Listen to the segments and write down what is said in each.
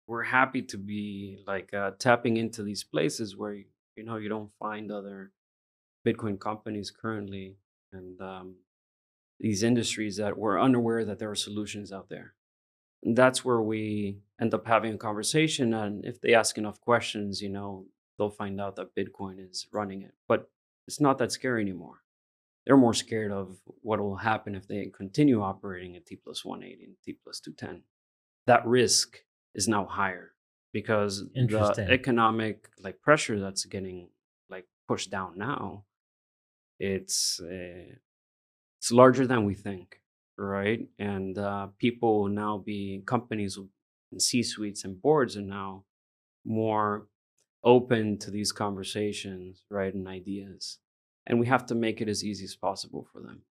we're happy to be like tapping into these places where you don't find other Bitcoin companies currently, and these industries that we're unaware that there are solutions out there. And that's where we end up having a conversation. And if they ask enough questions, they'll find out that Bitcoin is running it. But it's not that scary anymore. They're more scared of what will happen if they continue operating at T plus 180 and T plus 210. That risk is now higher because the Interesting. economic like pressure that's getting like pushed down now, it's larger than we think, right? And people will now be companies and C suites and boards are now more open to these conversations, right, and ideas. And we have to make it as easy as possible for them.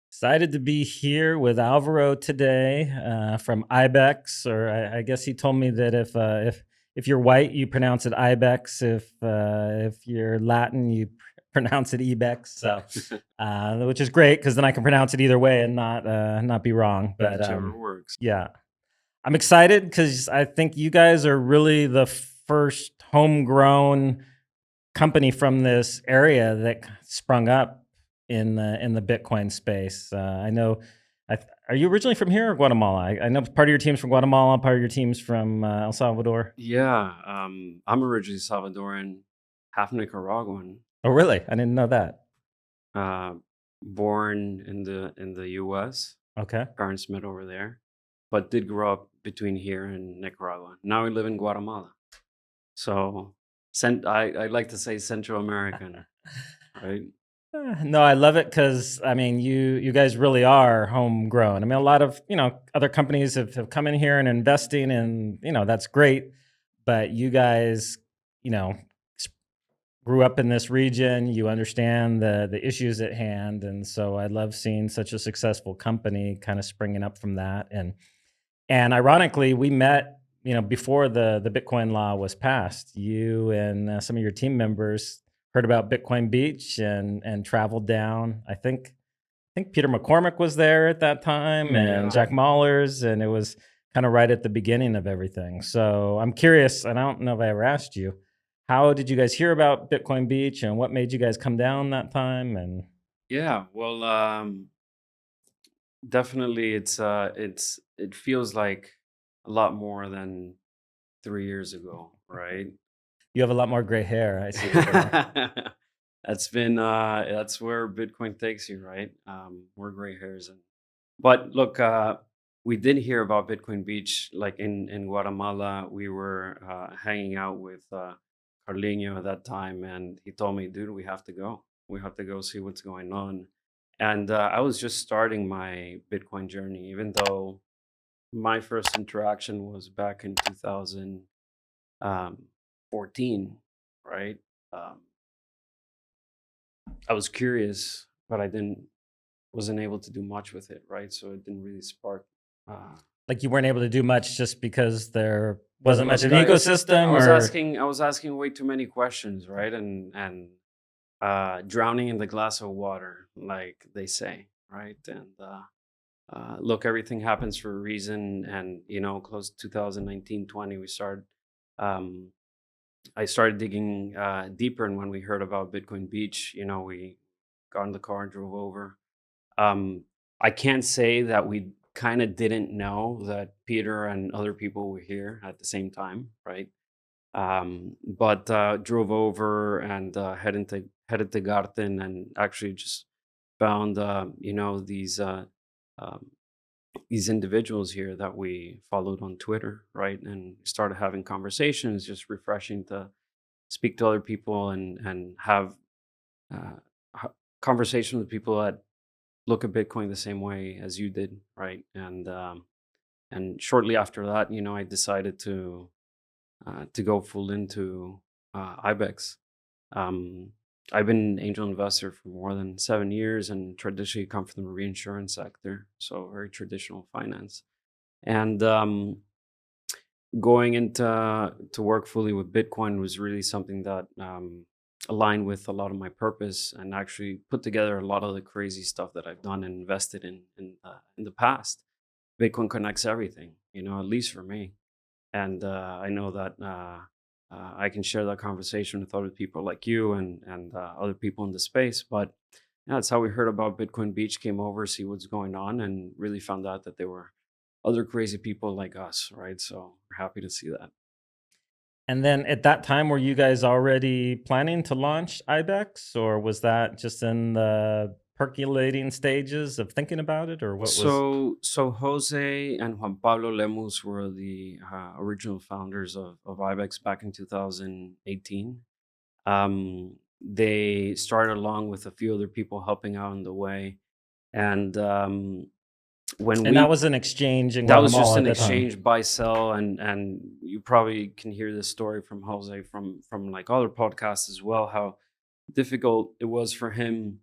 Excited to be here with Alvaro today from IBEX, or I guess he told me that if you're white, you pronounce it IBEX. If you're Latin, you pronounce it IBEX. So, which is great because then I can pronounce it either way and not be wrong. But Whichever works. yeah, I'm excited because I think you guys are really the first homegrown company from this area that sprung up in the Bitcoin space. I know. Are you originally from here or Guatemala? I know part of your team's from Guatemala, part of your team's from El Salvador. Yeah, I'm originally Salvadoran, half Nicaraguan. Oh, really? I didn't know that. Uh, Born in the U.S. Okay. Parents met over there, but did grow up between here and Nicaragua. Now we live in Guatemala. So, I like to say Central American, right? No, I love it because I mean, you guys really are homegrown. I mean, a lot of other companies have come in here and investing, and that's great. But you guys, you know, s- grew up in this region. You understand the issues at hand, and so I love seeing such a successful company kind of springing up from that. And ironically, we met, before the Bitcoin law was passed. You and some of your team members heard about Bitcoin Beach and traveled down. I think Peter McCormick was there at that time and Yeah. Jack Mahlers, and it was kind of right at the beginning of everything. So I'm curious, and I don't know if I ever asked you, how did you guys hear about Bitcoin Beach and what made you guys come down that time? And Yeah, well, definitely it feels like a lot more than 3 years ago, right? you have a lot more gray hair. I see there. That's where Bitcoin takes you, right? More gray hairs. But look, we did hear about Bitcoin Beach, like in Guatemala. We were hanging out with Carlinho at that time, and he told me, "Dude, we have to go. We have to go see what's going on." And I was just starting my Bitcoin journey, even though my first interaction was back in 2014, right? Um, I was curious, but I didn't wasn't able to do much with it, right? So it didn't really spark. Uh, Like you weren't able to do much just because there wasn't much of an I, I ecosystem, was or asking way too many questions, right? And drowning in the glass of water, like they say, right? And look, everything happens for a reason. And close to 2019, 20, we started. Um, I started digging deeper, and when we heard about Bitcoin Beach, we got in the car and drove over. Um, I can't say that we kind of didn't know that Peter and other people were here at the same time, right? But drove over and headed to Garten and actually just found um, these individuals here that we followed on Twitter, right? And started having conversations, just refreshing to speak to other people and have uh, conversation with people that look at Bitcoin the same way as you did, right? And shortly after that, I decided to to go full into IBEX. Um, I've been an angel investor for more than 7 years and traditionally come from the reinsurance sector, so very traditional finance. And going into to work fully with Bitcoin was really something that aligned with a lot of my purpose and actually put together a lot of the crazy stuff that I've done and invested in the past. Bitcoin connects everything, at least for me. And I know that I can share that conversation with other people like you and other people in the space. But yeah, that's how we heard about Bitcoin Beach. Came over, see what's going on, and really found out that there were other crazy people like us, right? So we're happy to see that. And then at that time, were you guys already planning to launch IBEX, or was that just in the percolating stages of thinking about it, or what was? So Jose and Juan Pablo Lemus were the original founders of IBEX back in 2018. They started along with a few other people helping out on the way, and when And that we was an exchange in that was just Guatemala at an the time. exchange buy sell, and you probably can hear this story from Jose from like other podcasts as well, how difficult it was for him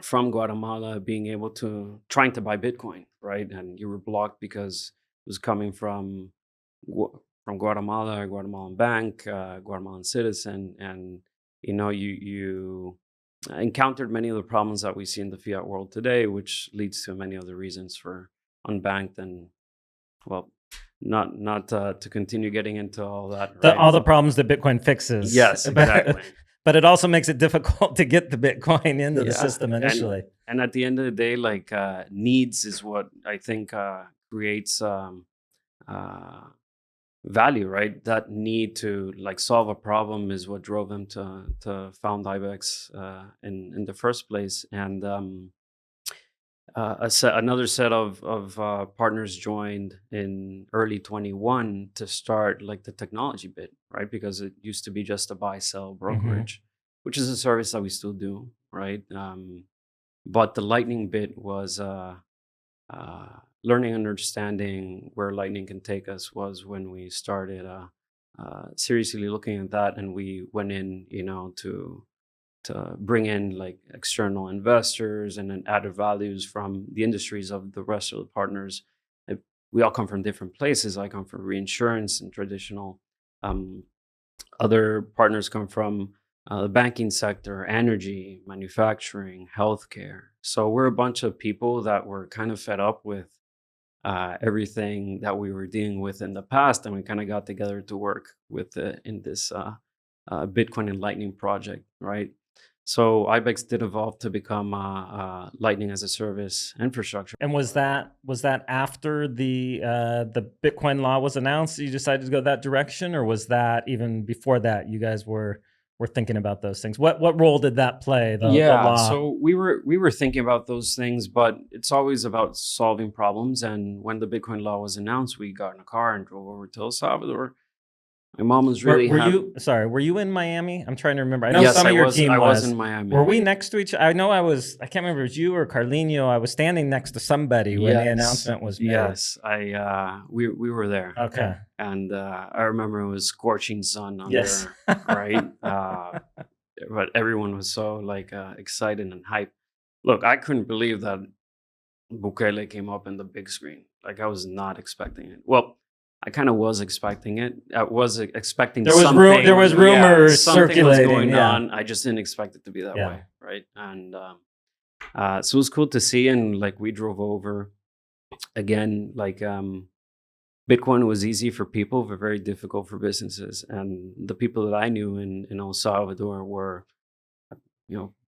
from Guatemala being able to trying to buy Bitcoin, right? And you were blocked because it was coming from from Guatemala, Guatemalan bank, Guatemalan citizen, and you encountered many of the problems that we see in the fiat world today, which leads to many other reasons for unbanked and well, not to continue getting into all that, right? All the problems that Bitcoin fixes. Yes, exactly. But it also makes it difficult to get the Bitcoin into the Yeah, system initially. and at the end of the day, like needs is what I think creates uh, value, right? That need to like solve a problem is what drove them to found IBEX in the first place. And another set of partners joined in early 21 to start like the technology bit, right? Because it used to be just a buy sell brokerage, which is a service that we still do, right? But the Lightning bit was uh, learning and understanding where Lightning can take us was when we started seriously looking at that, and we went in, to bring in like external investors and then added values from the industries of the rest of the partners. We all come from different places. I come from reinsurance and traditional. Um, Other partners come from the banking sector, energy, manufacturing, healthcare. So we're a bunch of people that were kind of fed up with everything that we were dealing with in the past, and we kind of got together to work with in this Bitcoin and Lightning project, right? So IBEX did evolve to become Lightning as a service infrastructure. And was that after the Bitcoin law was announced, you decided to go that direction, or was that even before that? You guys were thinking about those things. What role did that play? The Yeah, law. so we were thinking about those things, but it's always about solving problems. And when the Bitcoin law was announced, we got in a car and drove over to El Salvador. My mom was really Were happy. you sorry? Were you in Miami? I'm trying to remember. I know Yes, some I of your was. team I was was. in Miami. Were we next to each? I know I was. I can't remember if it was you or Carlino. I was standing next to somebody when the announcement was made. Yes, we were there. Okay. And I remember it was scorching sun under, Yes. right? But everyone was so like excited and hyped. Look, I couldn't believe that Bukele came up in the big screen. Like I was not expecting it. Well, I kind of was expecting it. I was expecting There was something. there was rumors something circulating. was going Yeah. on. I just didn't expect it to be that Yeah. way, right? And so it was cool to see. And like we drove over again. Like Bitcoin was easy for people, but very difficult for businesses. And the people that I knew in El Salvador were,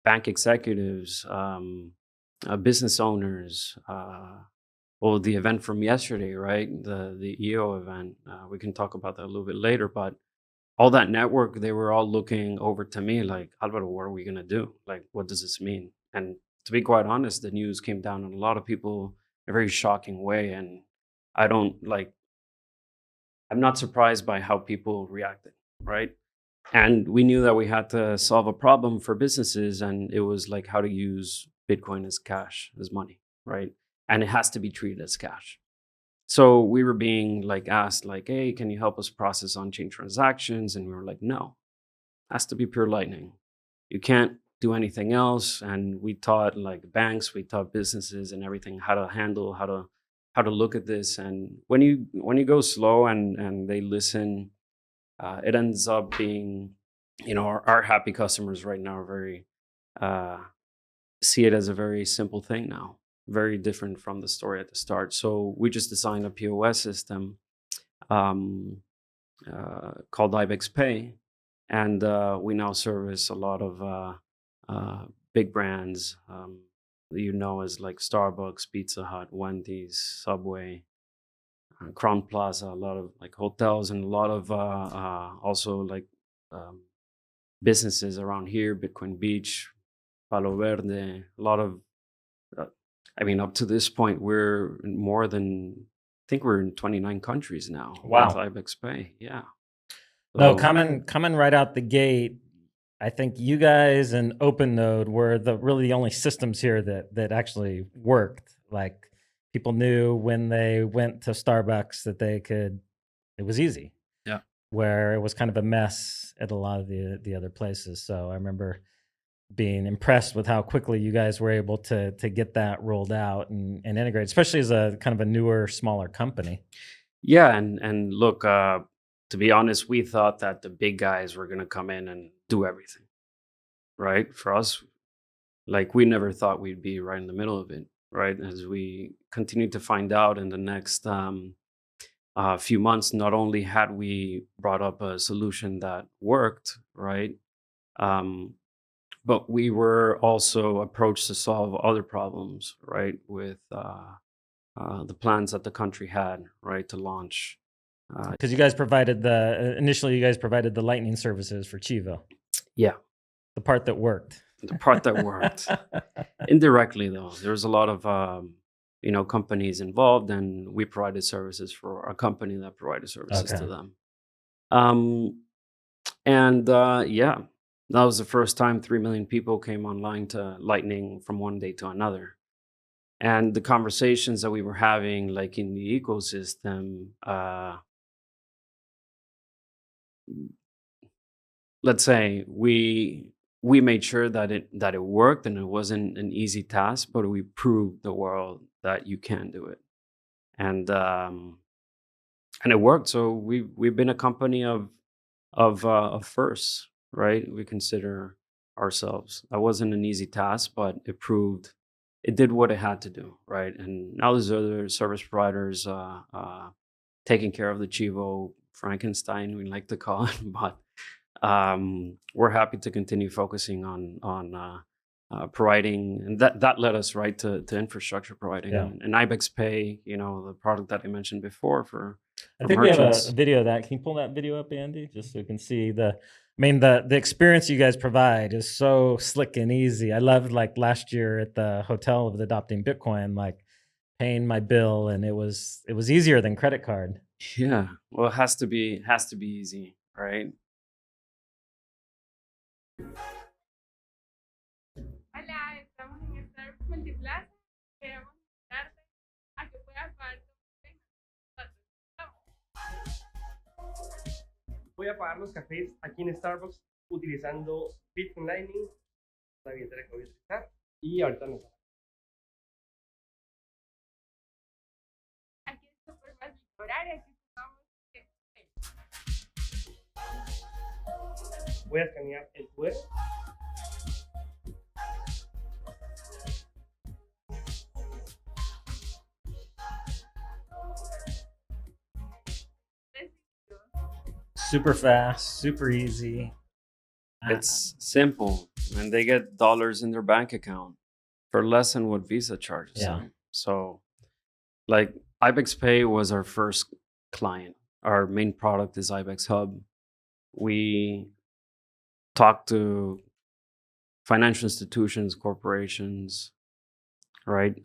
bank executives, business owners. Well, the event from yesterday, right? The EO event. We can talk about that a little bit later. But all that network, they were all looking over to me like, Alvaro, what are we gonna do? Like, what does this mean? And to be quite honest, the news came down on a lot of people in a very shocking way. And I don't like. I'm not surprised by how people reacted, right? And we knew that we had to solve a problem for businesses, and it was like how to use Bitcoin as cash, as money, right? And it has to be treated as cash. So we were being like asked, like, hey, can you help us process on-chain transactions? And we were like, no, has to be pure Lightning. You can't do anything else. And we taught like banks, we taught businesses and everything how to handle, how to look at this. And when you go slow and they listen, it ends up being, our happy customers right now are very uh, see it as a very simple thing now, very different from the story at the start. So we just designed a POS system um, called IBEX Pay, and we now service a lot of big brands that as like Starbucks, Pizza Hut, Wendy's, Subway, Crown Plaza, a lot of like hotels, and a lot of also like um, businesses around here, Bitcoin Beach, Palo Verde, a lot of uh, I mean, up to this point, we're in more than, I think we're in 29 countries now with Wow. IBEX Pay. Yeah. No, So, coming right out the gate, I think you guys and OpenNode were really the only systems here that actually worked. Like people knew when they went to Starbucks that it was easy. yeah. Where it was kind of a mess at a lot of the other places. So I remember being impressed with how quickly you guys were able to get that rolled out and integrate, especially as a kind of a newer, smaller company. Yeah. And look, to be honest, we thought that the big guys were going to come in and do everything, right? For us, like we never thought we'd be right in the middle of it, right? As we continued to find out in the next few months, not only had we brought up a solution that worked, right? Um, but we were also approached to solve other problems, right? With the plans that the country had, right, to launch. Because you guys provided initially you guys provided the Lightning services for Chivo, Yeah, the part that worked. the part that worked. Indirectly, though, there was a lot of companies involved, and we provided services for a company that provided services to Okay. them. Um, and yeah, that was the first time 3 million people came online to Lightning from one day to another. And the conversations that we were having, like in the ecosystem, let's say we made sure that it worked, and it wasn't an easy task, but we proved the world that you can do it, and it worked. So we've been a company of firsts, right? We consider ourselves. That wasn't an easy task, but it did what it had to do, right? And now there's other service providers taking care of the Chivo Frankenstein, we like to call it, but we're happy to continue focusing on providing, and that led us right to infrastructure providing, Yeah. and IBEX Pay, the product that I mentioned before for I think we have merchants. a video of that. Can you pull that video up, Andy, just so we can see the experience you guys provide is so slick and easy. I loved like last year at the hotel of adopting Bitcoin, like paying my bill, and it was easier than credit card. Yeah, well, it has to be easy, right? Hola, estamos en Starbucks Multiplaza. Queremos invitarte a que puedas pagar tu Voy a pagar los cafés aquí en Starbucks utilizando Bitcoin Lightning, la billetera que voy a utilizar, y ahorita nos vamos. Aquí es súper fácil cobrar y aquí sumamos Voy a escanear el QR. Super fast, super easy. It's simple, and they get dollars in their bank account for less than what Visa charges Yeah. them. So, like IBEX Pay was our first client. Our main product is IBEX Hub. We talk to financial institutions, corporations, right?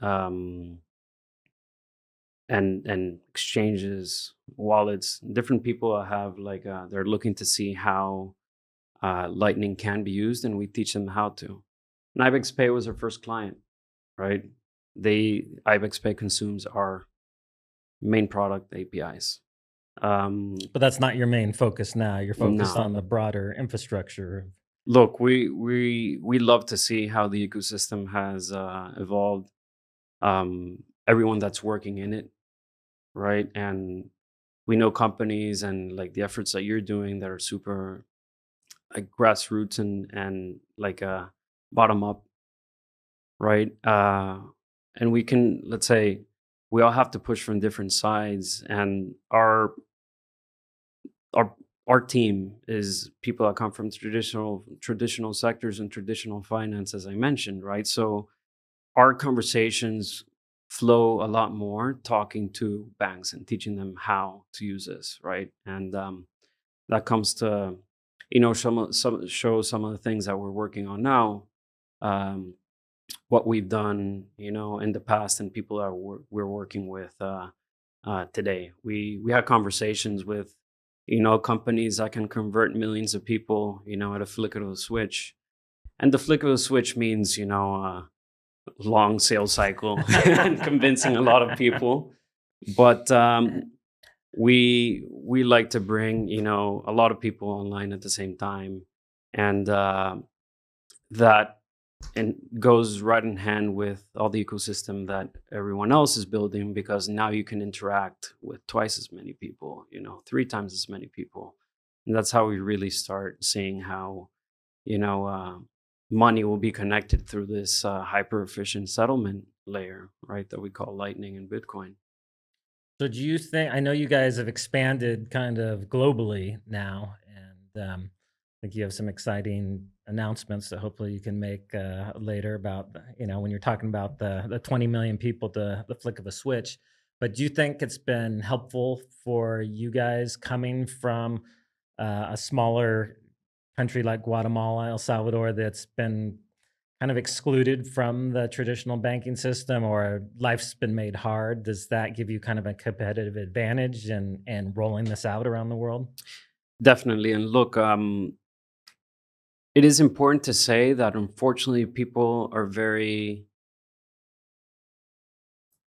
And exchanges, wallets. Different people have like they're looking to see how Lightning can be used, and we teach them how to. And IBEX Pay was our first client, right? IBEX Pay consumes our main product APIs. But that's not your main focus now. You're focused No. on the broader infrastructure. Look, we love to see how the ecosystem has evolved. Everyone that's working in it, right? And we know companies and like the efforts that you're doing that are super like grassroots and like bottom up, right? And we can, let's say, we all have to push from different sides, and our team is people that come from traditional sectors and traditional finance, as I mentioned, right? So our conversations flow a lot more talking to banks and teaching them how to use this, right? And that comes to, show some of the things that we're working on now, what we've done, in the past, and people that we're working with today. We had conversations with, companies that can convert millions of people, at a flick of a switch. And the flick of a switch means, long sales cycle and convincing a lot of people. But we like to bring, a lot of people online at the same time. And that and goes right in hand with all the ecosystem that everyone else is building, because now you can interact with twice as many people, 3 times as many people. And that's how we really start seeing how, money will be connected through this hyper efficient settlement layer, right, that we call Lightning and Bitcoin. So do you think, I know you guys have expanded kind of globally now, and I think you have some exciting announcements that hopefully you can make later about, when you're talking about the 20 million people, the flick of a switch. But do you think it's been helpful for you guys coming from a smaller country like Guatemala, El Salvador, that's been kind of excluded from the traditional banking system, or life's been made hard? Does that give you kind of a competitive advantage in rolling this out around the world? Definitely. And look, it is important to say that unfortunately people are very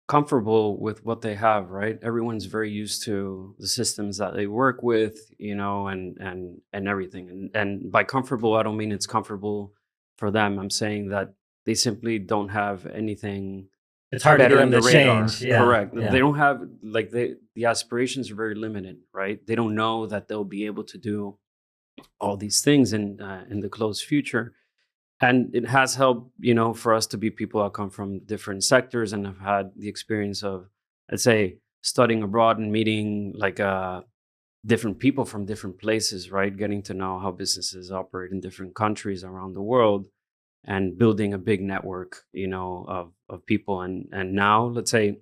comfortable with what they have, right? Everyone's very used to the systems that they work with, and everything. And by comfortable, I don't mean it's comfortable for them. I'm saying that they simply don't have anything It's hard to better get in them the to radar. change. Yeah, Correct. yeah. They don't have like the aspirations are very limited, right? They don't know that they'll be able to do all these things in the close future. And it has helped, for us to be people that come from different sectors and have had the experience of, let's say, studying abroad and meeting like different people from different places, right? Getting to know how businesses operate in different countries around the world, and building a big network, of people. And now, let's say,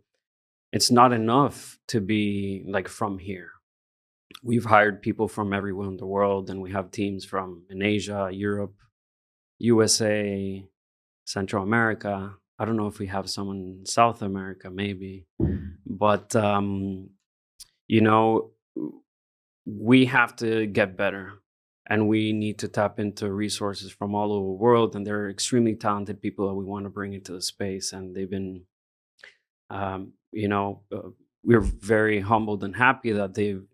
it's not enough to be like from here. We've hired people from everywhere in the world, and we have teams from in Asia, Europe, USA, Central America. I don't know if we have someone in South America, maybe. But, we have to get better, and we need to tap into resources from all over the world. And they're extremely talented people that we want to bring into the space. And they've been, um, you know, uh, we're very humbled and happy that they've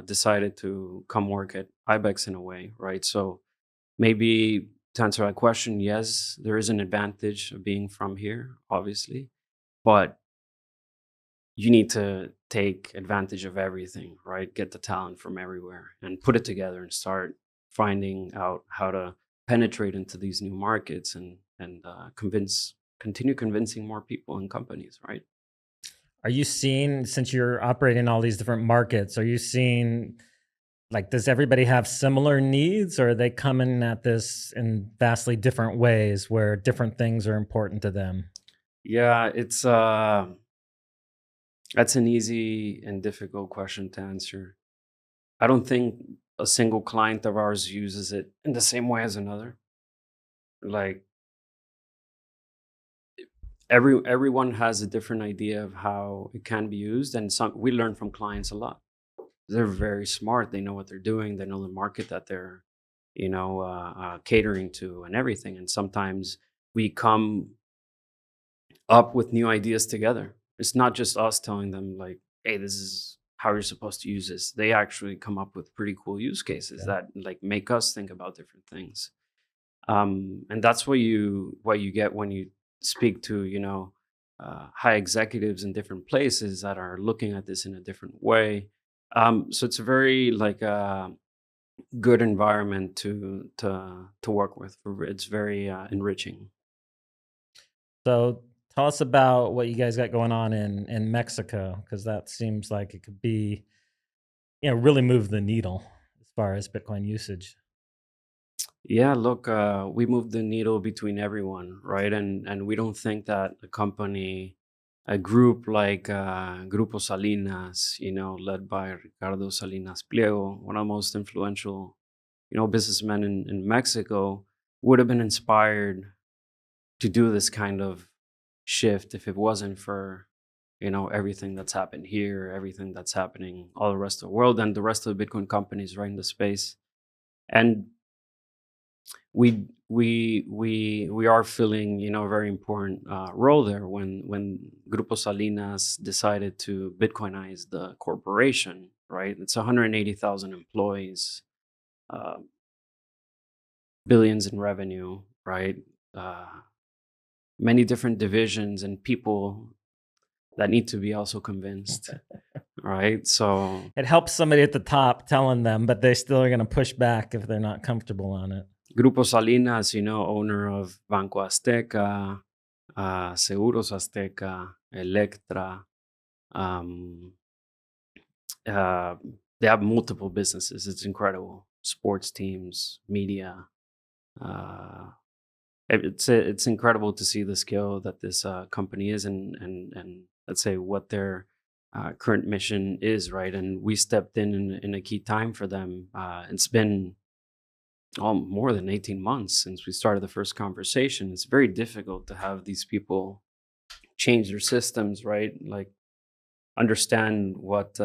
decided to come work at IBEX in a way, right? So maybe to answer that question, yes, there is an advantage of being from here, obviously, but you need to take advantage of everything, right? Get the talent from everywhere and put it together and start finding out how to penetrate into these new markets and continue convincing more people and companies, right? Are you seeing, since you're operating in all these different markets, are you seeing, like, does everybody have similar needs, or are they coming at this in vastly different ways where different things are important to them? Yeah, it's that's an easy and difficult question to answer. I don't think a single client of ours uses it in the same way as another. Like everyone has a different idea of how it can be used, and some we learn from clients a lot. They're very smart. They know what they're doing. They know the market that they're, catering to and everything. And sometimes we come up with new ideas together. It's not just us telling them like, hey, this is how you're supposed to use this. They actually come up with pretty cool use cases that like make us think about different things. And that's what you get when you speak to high executives in different places that are looking at this in a different way. So it's a very like good environment to work with. It's very enriching. So tell us about what you guys got going on in Mexico, because that seems like it could be, really move the needle as far as Bitcoin usage. Yeah, look, we move the needle between everyone, right? And we don't think that a group like Grupo Salinas, led by Ricardo Salinas Pliego, one of the most influential, businessmen in Mexico, would have been inspired to do this kind of shift if it wasn't for, everything that's happened here, everything that's happening all the rest of the world, and the rest of the Bitcoin companies right in the space. And we are filling a very important role there when Grupo Salinas decided to Bitcoinize the corporation, right? It's 180,000 employees, uh, billions in revenue, right? uh, Many different divisions and people that need to be also convinced, right? So It helps somebody at the top telling them, but they still are going to push back if they're not comfortable on it. Grupo Salinas, owner of Banco Azteca, Seguros Azteca, Electra. Um, they have multiple businesses. It's incredible. Sports teams, media. It's incredible to see the scale that this company is, and let's say what their current mission is, right? And we stepped in a key time for them. It's been more than 18 months since we started the first conversation. It's very difficult to have these people change their systems, right? Like understand what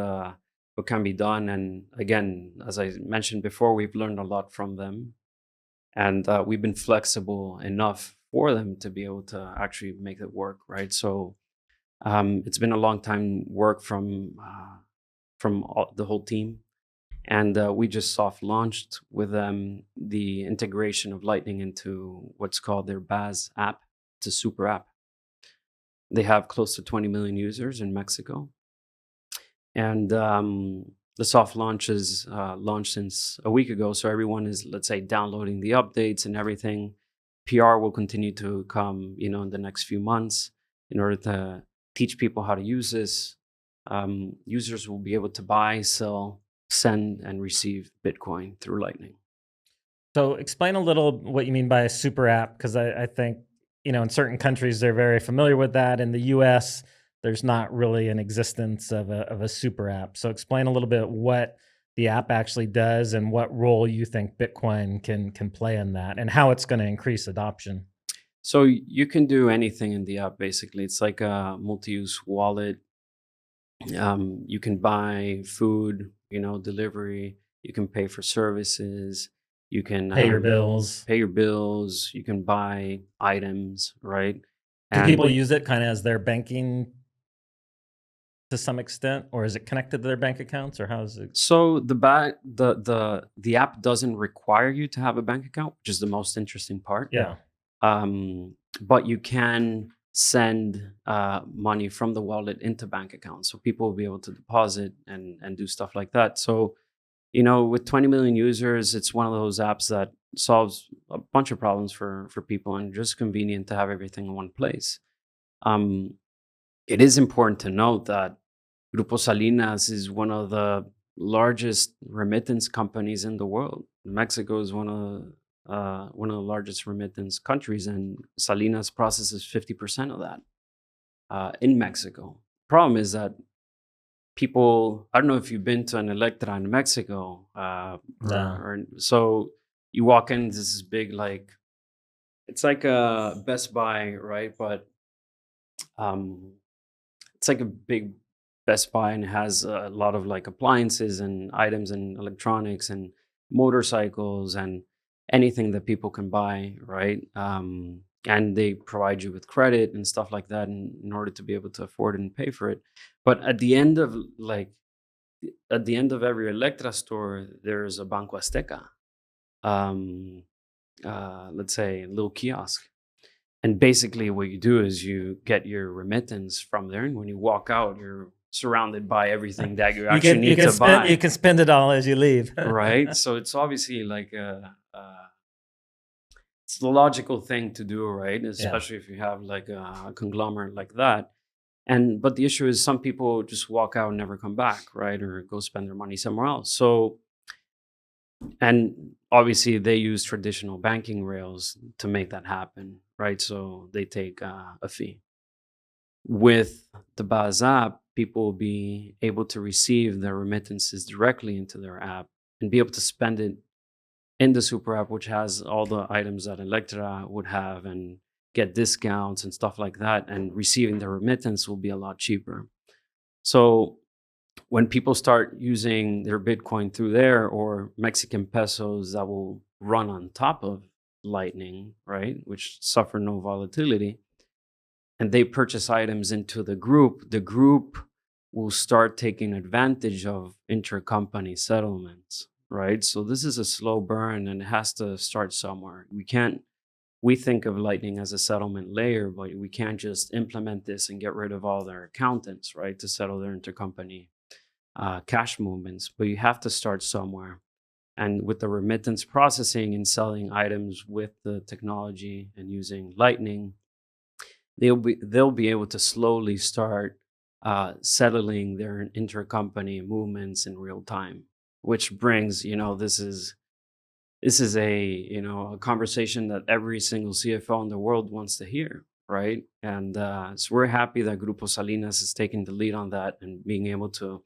can be done. And again, as I mentioned before, we've learned a lot from them, and we've been flexible enough for them to be able to actually make it work, right? So it's been a long time work from the whole team. And we just soft launched with them the integration of Lightning into what's called their BAS app. It's a super app. They have close to 20 million users in Mexico. And the soft launch is launched since a week ago. So everyone is, let's say, downloading the updates and everything. PR will continue to come, in the next few months in order to teach people how to use this. Users will be able to buy, sell, send, and receive Bitcoin through Lightning. So explain a little what you mean by a super app, because I think, in certain countries, they're very familiar with that. In the US, there's not really an existence of a super app. So explain a little bit what the app actually does and what role you think Bitcoin can play in that, and how it's going to increase adoption. So you can do anything in the app, basically. It's like a multi-use wallet. You can buy food, delivery. You can pay for services. You can Pay your bills. Pay your bills. You can buy items, right? Do people use it kind of as their banking to some extent, or is it connected to their bank accounts, or how is it? So the app doesn't require you to have a bank account, which is the most interesting part. Yeah. But you can send money from the wallet into bank accounts, so people will be able to deposit and do stuff like that. So with 20 million users, it's one of those apps that solves a bunch of problems for people, and just convenient to have everything in one place. It is important to note that Grupo Salinas is one of the largest remittance companies in the world. Mexico is one of the largest remittance countries, and Salinas processes 50% of that in Mexico. Problem is that people, I don't know if you've been to an Electra in Mexico, so you walk in, this is big, like, it's like a Best Buy, right? But it's like a big Best Buy, and it has a lot of like appliances and items and electronics and motorcycles and anything that people can buy, right? and they provide you with credit and stuff like that in order to be able to afford it and pay for it. But at the end of every Electra store, there's a Banco Azteca, um, let's say a little kiosk. And basically what you do is you get your remittance from there. And when you walk out, you're surrounded by everything that you actually need to buy. You can spend it all as you leave. Right? So it's obviously like it's the logical thing to do, right? Especially if you have like a conglomerate like that. But the issue is some people just walk out and never come back, right? Or go spend their money somewhere else. So, and obviously they use traditional banking rails to make that happen, right? So they take a fee. With the Baz app, people will be able to receive their remittances directly into their app and be able to spend it in the super app, which has all the items that Electra would have, and get discounts and stuff like that. And receiving the remittance will be a lot cheaper. So when people start using their Bitcoin through there, or Mexican pesos that will run on top of Lightning, right, which suffer no volatility, and they purchase items into the group will start taking advantage of intercompany settlements, right? So this is a slow burn, and it has to start somewhere. We think of Lightning as a settlement layer, but we can't just implement this and get rid of all their accountants, right, to settle their intercompany cash movements. But you have to start somewhere. And with the remittance processing and selling items with the technology and using Lightning, they'll be able to slowly start settling their intercompany movements in real time, which brings, this is a conversation that every single CFO in the world wants to hear, right? And so we're happy that Grupo Salinas is taking the lead on that and being able to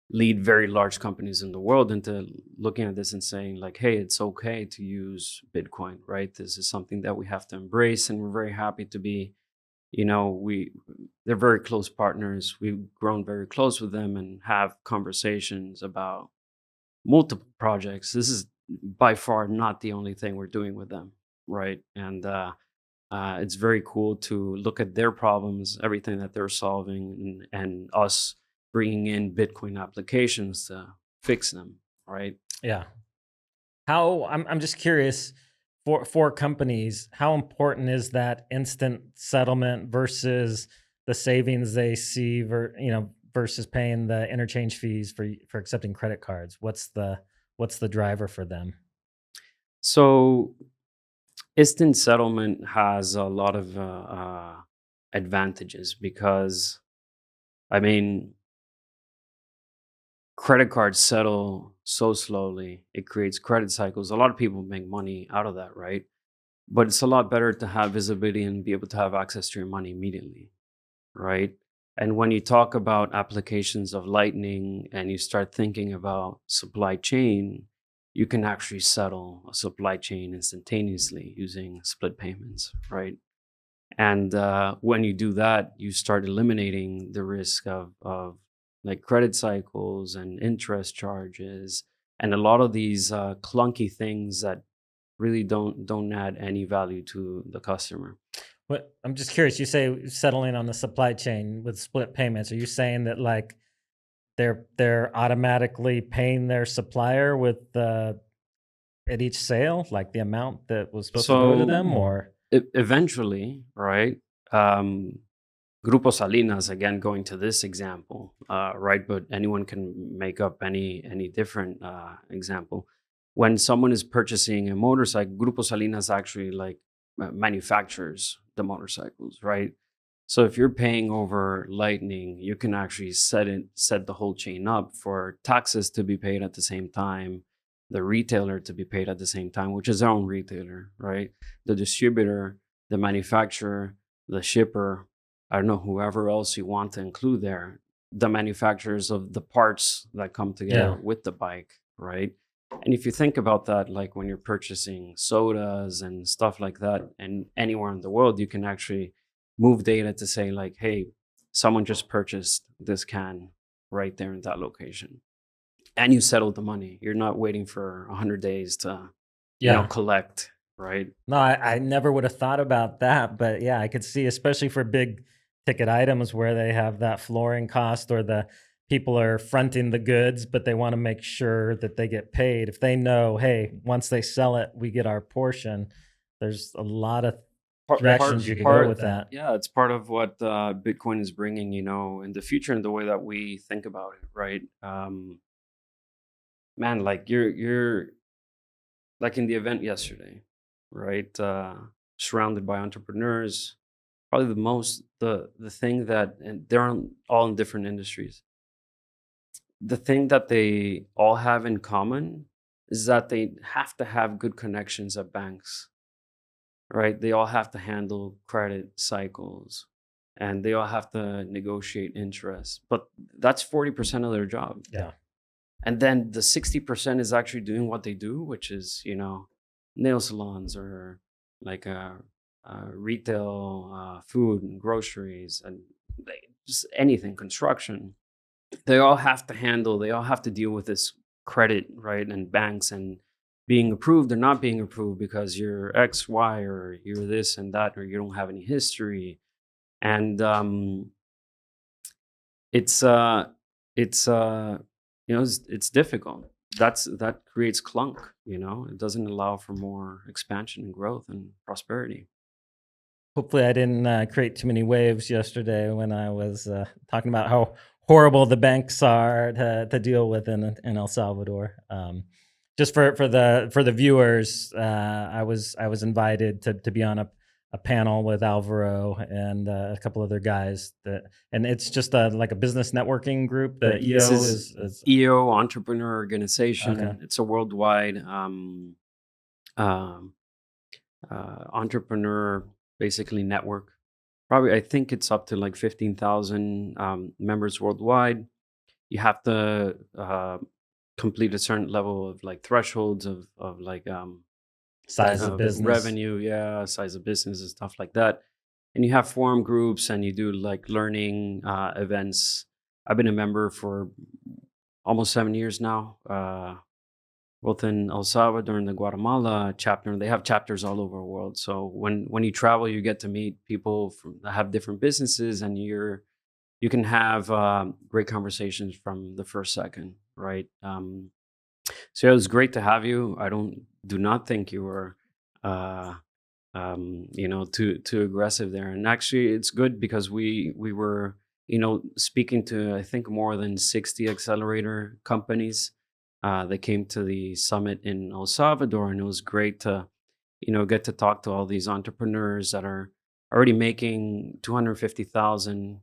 lead very large companies in the world into looking at this and saying like, hey, it's okay to use Bitcoin, right? This is something that we have to embrace, and we're very happy to be, they're very close partners. We've grown very close with them and have conversations about multiple projects. This is by far not the only thing we're doing with them, right? And it's very cool to look at their problems, everything that they're solving, and us bringing in Bitcoin applications to fix them, right? Yeah. I'm just curious, for companies, how important is that instant settlement versus the savings they see, versus paying the interchange fees for accepting credit cards? What's the driver for them? So instant settlement has a lot of advantages because, credit cards settle so slowly. It creates credit cycles. A lot of people make money out of that, right? But it's a lot better to have visibility and be able to have access to your money immediately, right? And when you talk about applications of Lightning and you start thinking about supply chain, you can actually settle a supply chain instantaneously using split payments, right? And when you do that, you start eliminating the risk of like credit cycles and interest charges and a lot of these clunky things that really don't add any value to the customer. What I'm just curious, you say settling on the supply chain with split payments. Are you saying that like they're automatically paying their supplier with at each sale, like the amount that was supposed to go to them, or eventually, right? Grupo Salinas, again, going to this example, right? But anyone can make up any different example. When someone is purchasing a motorcycle, Grupo Salinas actually manufactures the motorcycles, right? So if you're paying over Lightning, you can actually set the whole chain up for taxes to be paid at the same time, the retailer to be paid at the same time, which is their own retailer, right? The distributor, the manufacturer, the shipper, I don't know, whoever else you want to include there, the manufacturers of the parts that come together with the bike, right? And if you think about that, like when you're purchasing sodas and stuff like that, and anywhere in the world, you can actually move data to say like, hey, someone just purchased this can right there in that location. And you settled the money. You're not waiting for 100 days to, collect right? No, I never would have thought about that, but yeah, I could see, especially for big ticket items where they have that flooring cost or the people are fronting the goods, but they want to make sure that they get paid. If they know, hey, once they sell it, we get our portion, there's a lot of directions you could go with that. Yeah, it's part of what Bitcoin is bringing, in the future and the way that we think about it, right? Man, like you're like in the event yesterday, right? Surrounded by entrepreneurs, probably the thing that, and all in different industries. The thing that they all have in common is that they have to have good connections at banks, right? They all have to handle credit cycles and they all have to negotiate interest. But that's 40% of their job. Yeah. And then the 60% is actually doing what they do, which is, nail salons or like retail, food and groceries and just anything, construction. They all have to deal with this credit, right? And banks and being approved or not being approved because you're X, Y, or you're this and that, or you don't have any history. And it's it's it's difficult. That creates clunk. It doesn't allow for more expansion and growth and prosperity. Hopefully, I didn't create too many waves yesterday when I was talking about how horrible the banks are to deal with in El Salvador. Just for the viewers, I was invited to be on a panel with Alvaro and a couple other guys and it's just like a business networking group. The EO is EO Entrepreneur Organization. Okay. It's a worldwide entrepreneur basically network. Probably, I think it's up to like 15,000 members worldwide. You have to complete a certain level of like thresholds of like size of business. revenue, size of business and stuff like that. And you have forum groups and you do like learning events. I've been a member for almost 7 years now, both in El Salvador and the Guatemala chapter. And they have chapters all over the world. So when you travel, you get to meet people that have different businesses, and you can have great conversations from the first second, right? So it was great to have you. I do not think you were, too aggressive there. And actually, it's good because we were, speaking to I think more than 60 accelerator companies. They came to the summit in El Salvador, and it was great to, get to talk to all these entrepreneurs that are already making 250,000,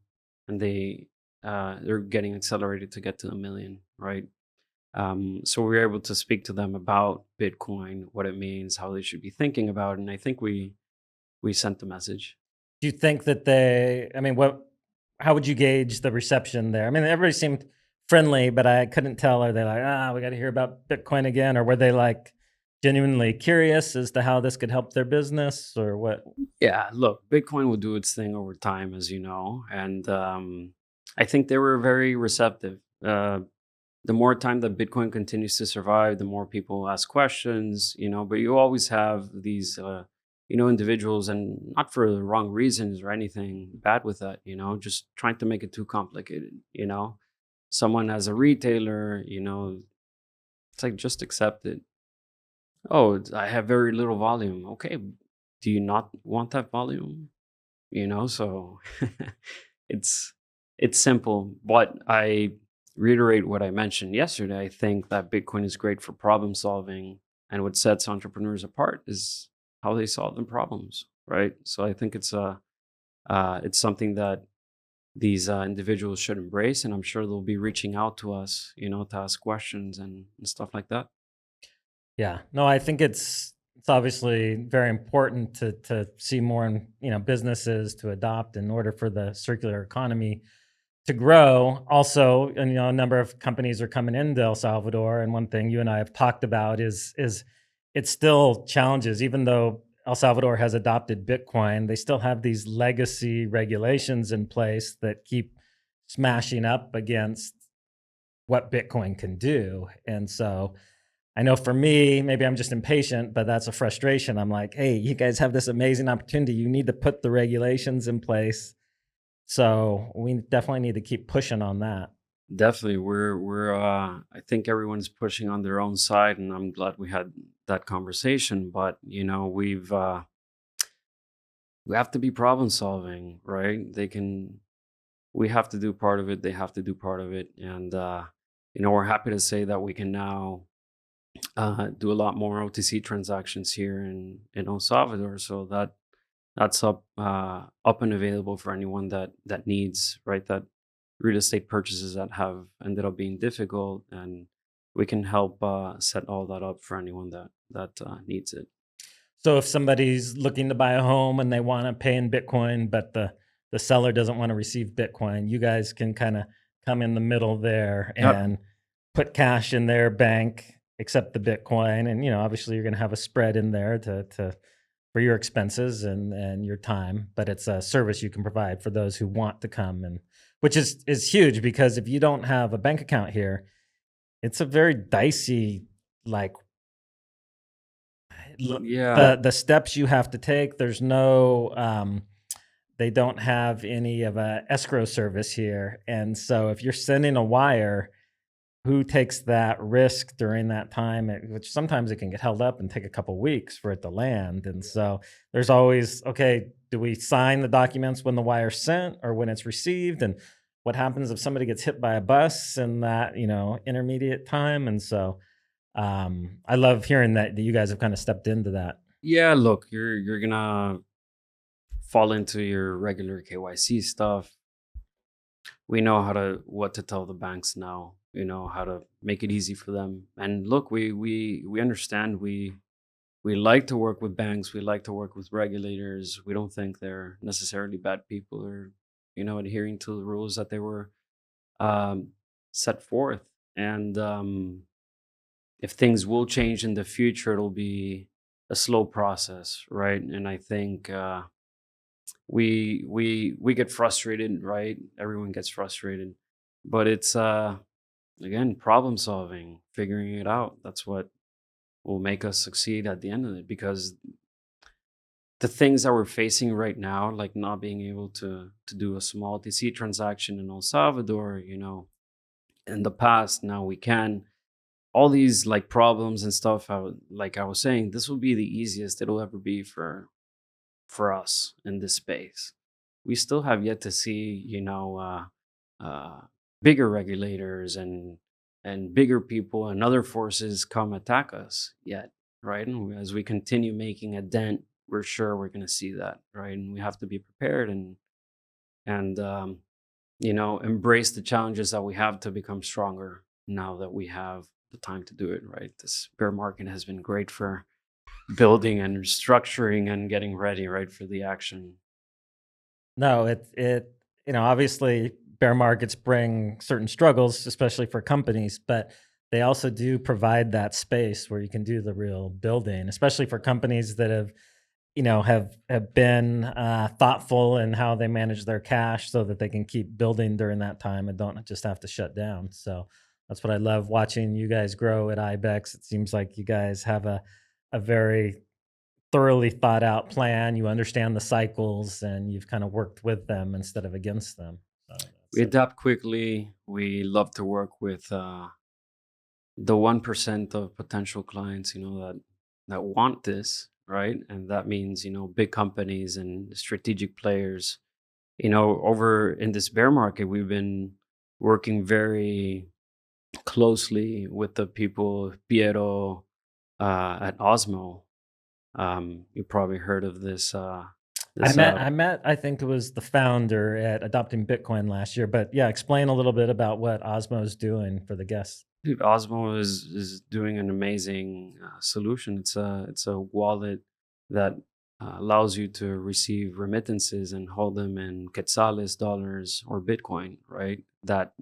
and they're getting accelerated to get to 1 million, right? So we were able to speak to them about Bitcoin, what it means, how they should be thinking about it, and I think we sent the message. Do you think that how would you gauge the reception there? I mean, everybody seemed friendly, but I couldn't tell. Are they like, we got to hear about Bitcoin again? Or were they like genuinely curious as to how this could help their business or what? Yeah, look, Bitcoin will do its thing over time, as you know. And I think they were very receptive. The more time that Bitcoin continues to survive, the more people ask questions, but you always have these, individuals, and not for the wrong reasons or anything bad with that, just trying to make it too complicated, someone as a retailer, it's like, just accept it. Oh, I have very little volume. Okay. Do you not want that volume? So it's simple, but I reiterate what I mentioned yesterday. I think that Bitcoin is great for problem solving, and what sets entrepreneurs apart is how they solve them problems, right? So I think it's something that these individuals should embrace, and I'm sure they'll be reaching out to us, to ask questions and stuff like that. Yeah, no, I think it's obviously very important to see more, businesses to adopt in order for the circular economy to grow. Also, and a number of companies are coming into El Salvador, and one thing you and I have talked about is it still challenges, even though El Salvador has adopted Bitcoin, they still have these legacy regulations in place that keep smashing up against what Bitcoin can do. And so I know for me, maybe I'm just impatient, but that's a frustration. I'm like, hey, you guys have this amazing opportunity. You need to put the regulations in place. So we definitely need to keep pushing on that. Definitely, we're I think everyone's pushing on their own side, and I'm glad we had that conversation. But we have to be problem solving, right? We have to do part of it. They have to do part of it, and we're happy to say that we can now do a lot more OTC transactions here in El Salvador. So that's up and available for anyone that needs, right, that real estate purchases that have ended up being difficult, and we can help set all that up for anyone that needs it. So if somebody's looking to buy a home and they want to pay in Bitcoin, but the seller doesn't want to receive Bitcoin, you guys can kind of come in the middle there Yep. and put cash in their bank, accept the Bitcoin, and obviously you're going to have a spread in there to for your expenses and your time, but it's a service you can provide for those who want to come, and which is huge, because if you don't have a bank account here, it's a very dicey, like, Yeah. the steps you have to take. There's no they don't have any of a escrow service here, and so if you're sending a wire, who takes that risk during that time, which sometimes it can get held up and take a couple weeks for it to land. And so there's always, okay, do we sign the documents when the wire's sent or when it's received? And what happens if somebody gets hit by a bus in that, intermediate time? And so I love hearing that you guys have kind of stepped into that. Yeah, look, you're gonna fall into your regular KYC stuff. We know what to tell the banks now. We know how to make it easy for them. And look, we understand. We like to work with banks. We like to work with regulators. We don't think they're necessarily bad people, or adhering to the rules that they were um, set forth. And if things will change in the future, it'll be a slow process, right? And I think we get frustrated, right? Everyone gets frustrated, but it's again, problem solving, figuring it out. That's what will make us succeed at the end of it, because the things that we're facing right now, like not being able to do a small TC transaction in El Salvador, in the past, now we can. All these like problems and stuff, like I was saying, this will be the easiest it'll ever be for us in this space. We still have yet to see, bigger regulators and bigger people and other forces come attack us yet, right? And as we continue making a dent, we're sure we're going to see that, right? And we have to be prepared and embrace the challenges that we have to become stronger now that we have the time to do it, right? This bear market has been great for building and restructuring and getting ready, right, for the action. No, obviously bear markets bring certain struggles, especially for companies, but they also do provide that space where you can do the real building, especially for companies that have been thoughtful in how they manage their cash so that they can keep building during that time and don't just have to shut down. So that's what I love watching you guys grow at IBEX. It seems like you guys have a very thoroughly thought out plan. You understand the cycles and you've kind of worked with them instead of against them. So We adapt quickly. We love to work with the 1% of potential clients, that want this, right? And that means, big companies and strategic players. Over in this bear market, we've been working very closely with the people, Piero at Osmo. You probably heard of this. I think it was the founder at Adopting Bitcoin last year, but yeah, explain a little bit about what Osmo is doing for the guests. Dude, Osmo is doing an amazing solution. It's a wallet that allows you to receive remittances and hold them in quetzales, dollars, or Bitcoin, right? That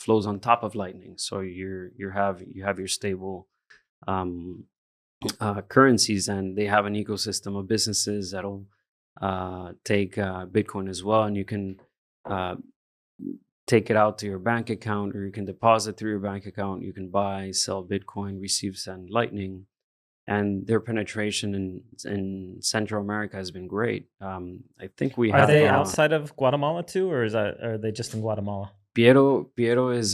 flows on top of Lightning. So you have your stable currencies, and they have an ecosystem of businesses that'll take Bitcoin as well, and you can take it out to your bank account, or you can deposit through your bank account. You can buy, sell Bitcoin, receive, send Lightning, and their penetration in Central America has been great. I think we Are have they outside of Guatemala too, or are they just in Guatemala? Piero is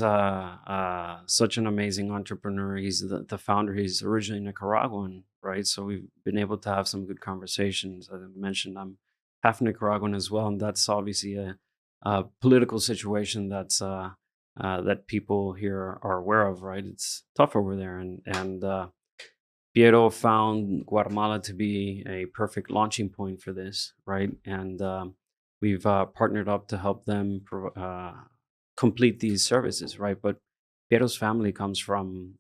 such an amazing entrepreneur. He's the founder. He's originally Nicaraguan, right? So we've been able to have some good conversations. As I mentioned, I'm half Nicaraguan as well, and that's obviously a political situation that's that people here are aware of, right? It's tough over there, and Piero found Guatemala to be a perfect launching point for this, right? And we've partnered up to help them complete these services, right? But Piero's family comes from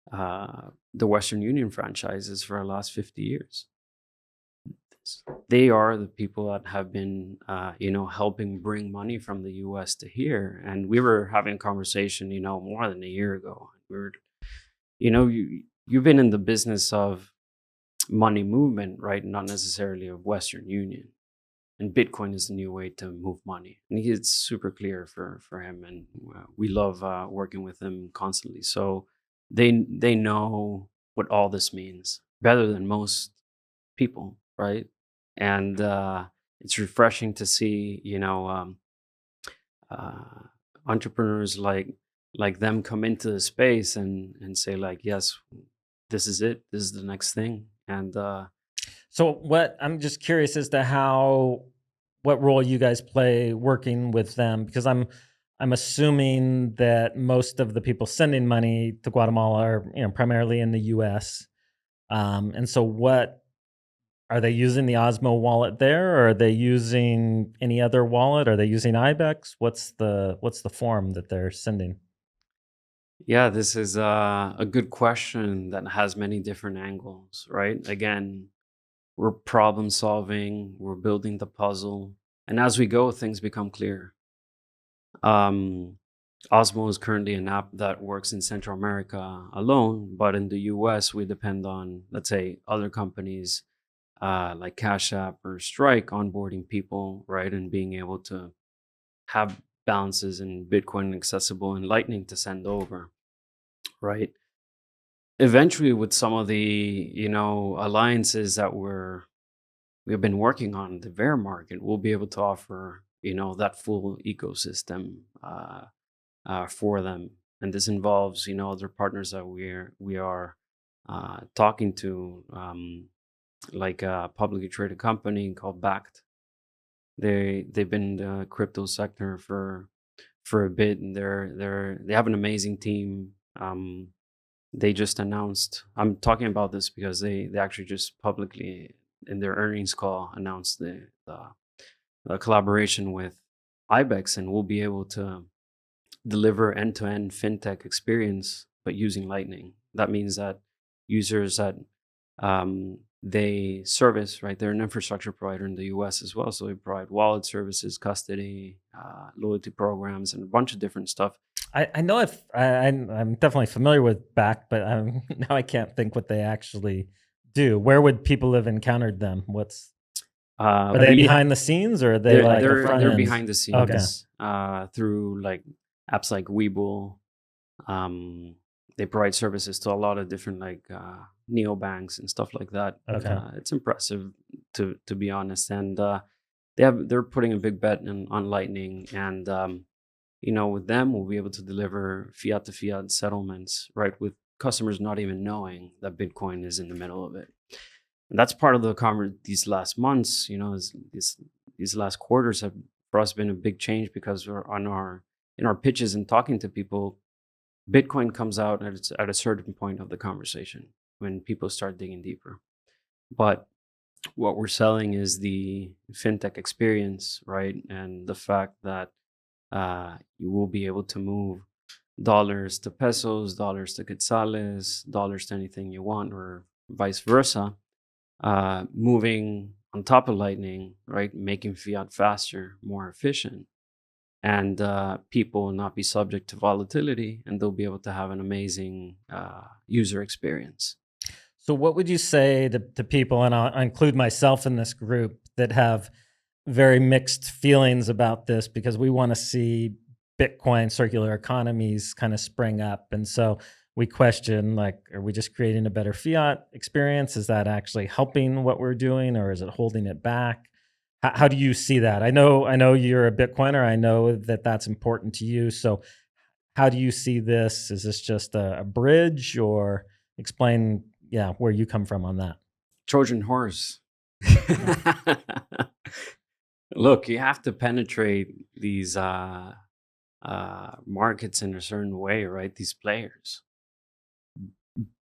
the Western Union franchises for the last 50 years. They are the people that have been, helping bring money from the U.S. to here. And we were having a conversation, more than a year ago. We were, you've been in the business of money movement, right? Not necessarily of Western Union. And Bitcoin is the new way to move money. And it's super clear for him. And we love working with him constantly. So they know what all this means better than most people, right? And it's refreshing to see, entrepreneurs like them come into the space and say like, yes, this is it. This is the next thing. And so what I'm just curious as to what role you guys play working with them, because I'm assuming that most of the people sending money to Guatemala are primarily in the US. And so what are they using, the Osmo wallet there, or are they using any other wallet? Are they using IBEX? What's the form that they're sending? Yeah, this is a good question that has many different angles, right? Again, we're problem solving, we're building the puzzle, and as we go, things become clear. Osmo is currently an app that works in Central America alone, but in the US, we depend on, let's say, other companies like Cash App or Strike onboarding people, right? And being able to have balances in Bitcoin accessible and Lightning to send over, right? Eventually, with some of the alliances that we've been working on the bear market, we'll be able to offer that full ecosystem for them. And this involves other partners that we are talking to, like a publicly traded company called BAKKT. They've been in the crypto sector for a bit, and they have an amazing team. They just announced, I'm talking about this because they actually just publicly in their earnings call announced the collaboration with IBEX, and we'll be able to deliver end-to-end fintech experience, but using Lightning. That means that users that they service, right? They're an infrastructure provider in the US as well. So they provide wallet services, custody, loyalty programs, and a bunch of different stuff. I know I'm definitely familiar with BAKKT, but now I can't think what they actually do. Where would people have encountered them? Are they behind the scenes, or are they like the front they're end? behind the scenes through like apps like Webull. They provide services to a lot of different like neobanks and stuff like that. Okay. It's impressive to be honest, and they're putting a big bet on Lightning, and with them we'll be able to deliver fiat to fiat settlements, right, with customers not even knowing that Bitcoin is in the middle of it. And that's part of the these last months, these last quarters have for us been a big change, because we're in our pitches and talking to people, Bitcoin comes out at a certain point of the conversation when people start digging deeper. But what we're selling is the fintech experience, right? And the fact that you will be able to move dollars to pesos, dollars to quetzales, dollars to anything you want, or vice versa, moving on top of Lightning, right? Making fiat faster, more efficient. And people will not be subject to volatility, and they'll be able to have an amazing user experience. So what would you say to people, and I'll include myself in this group, that have very mixed feelings about this because we want to see Bitcoin circular economies kind of spring up. And so we question, like, are we just creating a better fiat experience? Is that actually helping what we're doing, or is it holding it back? How do you see that? I know you're a Bitcoiner. I know that that's important to you. So how do you see this? Is this just a bridge, or explain, yeah, where you come from on that? Trojan horse. Look, you have to penetrate these markets in a certain way, right? These players.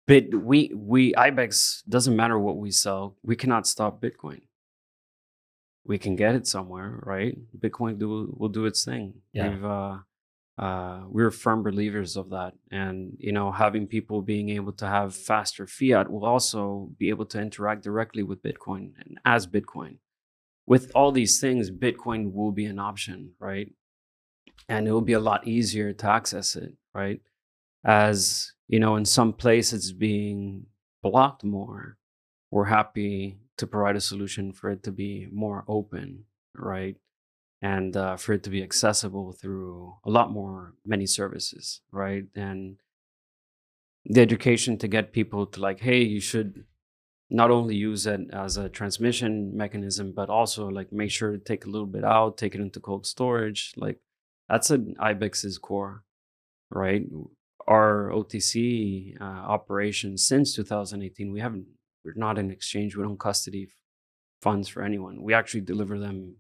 But we IBEX, doesn't matter what we sell, we cannot stop Bitcoin. We can get it somewhere, right? Bitcoin will do its thing. Yeah. We're firm believers of that, and having people being able to have faster fiat will also be able to interact directly with Bitcoin and as Bitcoin. With all these things, Bitcoin will be an option, right? And it will be a lot easier to access it, right? As in some places it's being blocked more, we're happy to provide a solution for it to be more open, right? And for it to be accessible through many services, right? And the education to get people to like, hey, you should not only use it as a transmission mechanism, but also like make sure to take a little bit out, take it into cold storage. Like that's an IBEX's core, right? Our OTC operations since 2018, we're not in exchange. We don't custody funds for anyone. We actually deliver them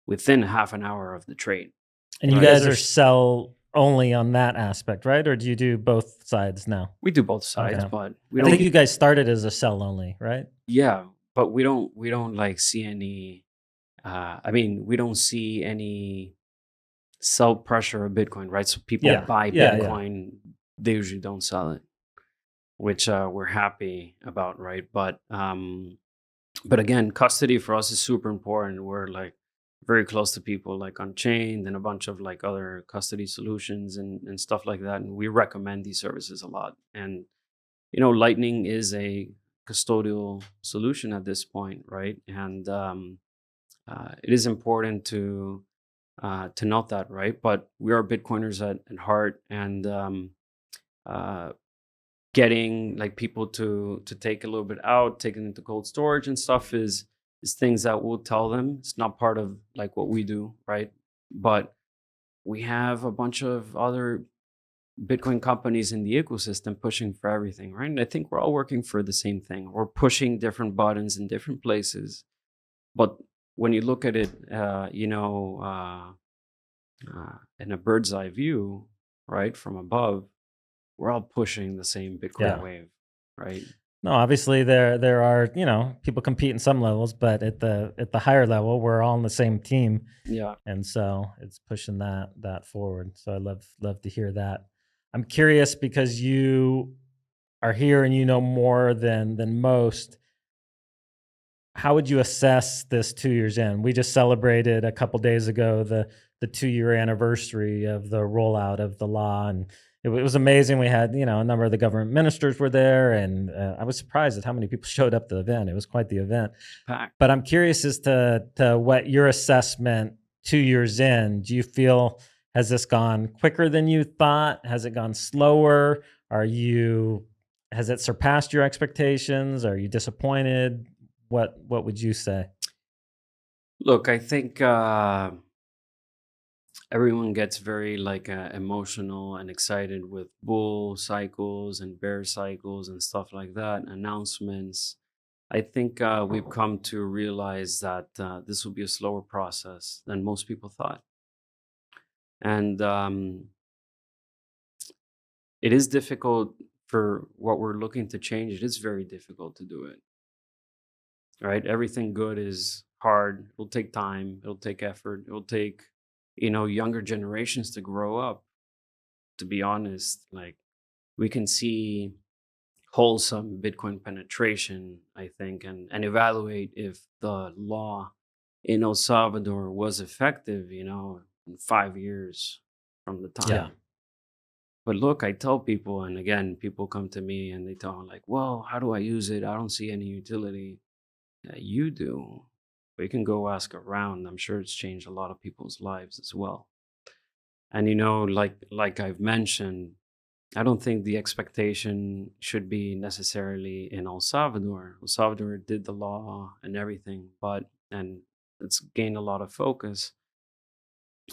within half an hour of the trade. And you guys are sell only on that aspect, right? Or do you do both sides now? We do both sides, Okay. but we I don't. think you guys started as a sell only, right? Yeah, but we don't like see any. We don't see any sell pressure of Bitcoin, right? So people buy Bitcoin, they usually don't sell it, which we're happy about, right? But again, custody for us is super important. We're like very close to people like Unchained and a bunch of like other custody solutions and stuff like that. And we recommend these services a lot. And, Lightning is a custodial solution at this point, right? And it is important to note that, right? But we are Bitcoiners at heart, and getting like people to take a little bit out, taking into cold storage and stuff is things that we'll tell them. It's not part of like what we do, right? But we have a bunch of other Bitcoin companies in the ecosystem pushing for everything, right? And I think we're all working for the same thing. We're pushing different buttons in different places. But when you look at it, in a bird's eye view, right, from above, we're all pushing the same Bitcoin wave, right? No, obviously there are people compete in some levels, but at the higher level, we're all on the same team. Yeah, and so it's pushing that forward. So I love to hear that. I'm curious because you are here and you know more than most. How would you assess this 2 years in? We just celebrated a couple days ago the 2-year anniversary of the rollout of the law, and it was amazing. We had a number of the government ministers were there, and I was surprised at how many people showed up to the event. It was quite the event. packed. But I'm curious as to what your assessment 2 years in. Do you feel, has this gone quicker than you thought? Has it gone slower? Has it surpassed your expectations? Are you disappointed? What would you say? Look, I think everyone gets very like emotional and excited with bull cycles and bear cycles and stuff like that, announcements. I think we've come to realize that this will be a slower process than most people thought. And it is difficult for what we're looking to change. It is very difficult to do it. Right? Everything good is hard. It'll take time. It'll take effort. It'll take, younger generations to grow up. To be honest, like we can see wholesome Bitcoin penetration, I think, and evaluate if the law in El Salvador was effective, in 5 years from the time. Yeah. But look, I tell people, and again, people come to me and they tell me like, well, how do I use it? I don't see any utility. Yeah, you do. but you can go ask around. I'm sure it's changed a lot of people's lives as well. And you know, like I've mentioned, I don't think the expectation should be necessarily in El Salvador. El Salvador did the law and everything, and it's gained a lot of focus.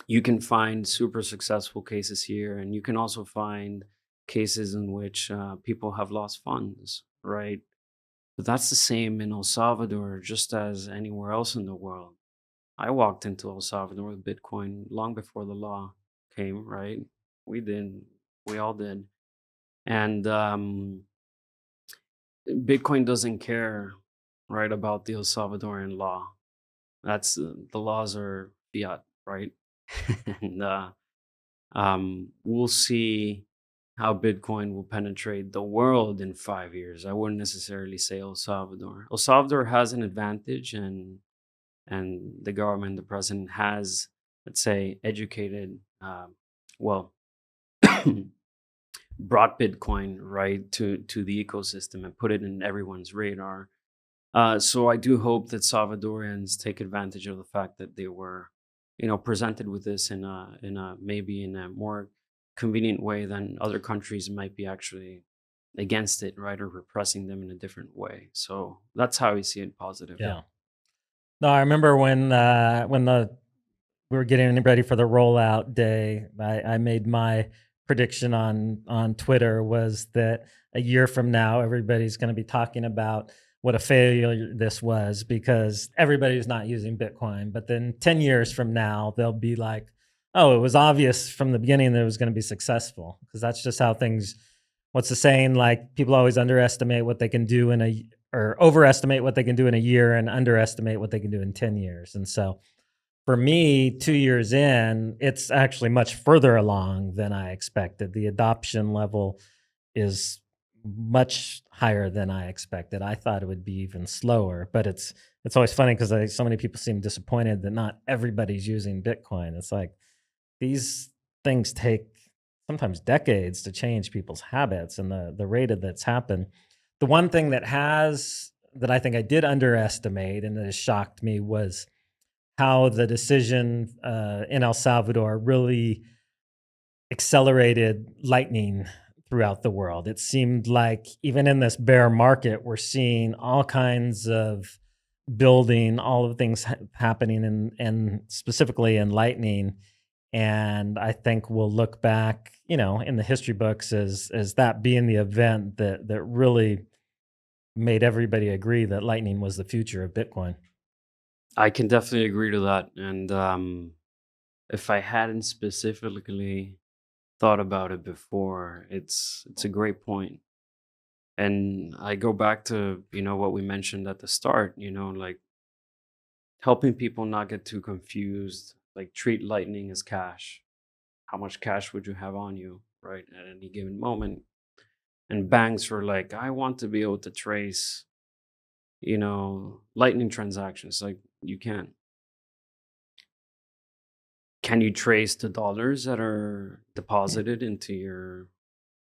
You can find super successful cases here, and you can also find cases in which people have lost funds, right? But that's the same in El Salvador, just as anywhere else in the world. I walked into El Salvador with Bitcoin long before the law came, right? We did, we all did. And Bitcoin doesn't care, right, about the El Salvadorian law. That's the laws are fiat, right? And we'll see how Bitcoin will penetrate the world in 5 years. I wouldn't necessarily say El Salvador. El Salvador has an advantage, and the government, the president has, let's say, educated, well, brought Bitcoin right to the ecosystem and put it in everyone's radar. So I do hope that Salvadorians take advantage of the fact that they were, you know, presented with this in a maybe in a more convenient way than other countries might be actually against it, right, or repressing them in a different way. So that's how I see it positive. Yeah. No, I remember when we were getting ready for the rollout day, I made my prediction on Twitter was that a year from now, everybody's going to be talking about what a failure this was because everybody's not using Bitcoin. But then 10 years from now, they'll be like, oh, it was obvious from the beginning that it was going to be successful, because that's just how things, what's the saying? Like, people always underestimate what they can do or overestimate what they can do in a year and underestimate what they can do in 10 years. And so for me, 2 years in, it's actually much further along than I expected. The adoption level is much higher than I expected. I thought it would be even slower, but it's always funny because so many people seem disappointed that not everybody's using Bitcoin. It's like these things take sometimes decades to change people's habits, and the rate of that's happened. The one thing that I think I did underestimate and that has shocked me was how the decision in El Salvador really accelerated Lightning throughout the world. It seemed like even in this bear market, we're seeing all kinds of building, all of things happening, and specifically in Lightning. And I think we'll look back, you know, in the history books as that being the event that really made everybody agree that Lightning was the future of Bitcoin. I can definitely agree to that. And if I hadn't specifically thought about it before, it's a great point. And I go back to, you know, what we mentioned at the start, you know, like helping people not get too confused, like treat Lightning as cash. How much cash would you have on you, right, at any given moment? And banks were like, I want to be able to trace, you know, Lightning transactions. Like, you can't. Can you trace the dollars that are deposited into your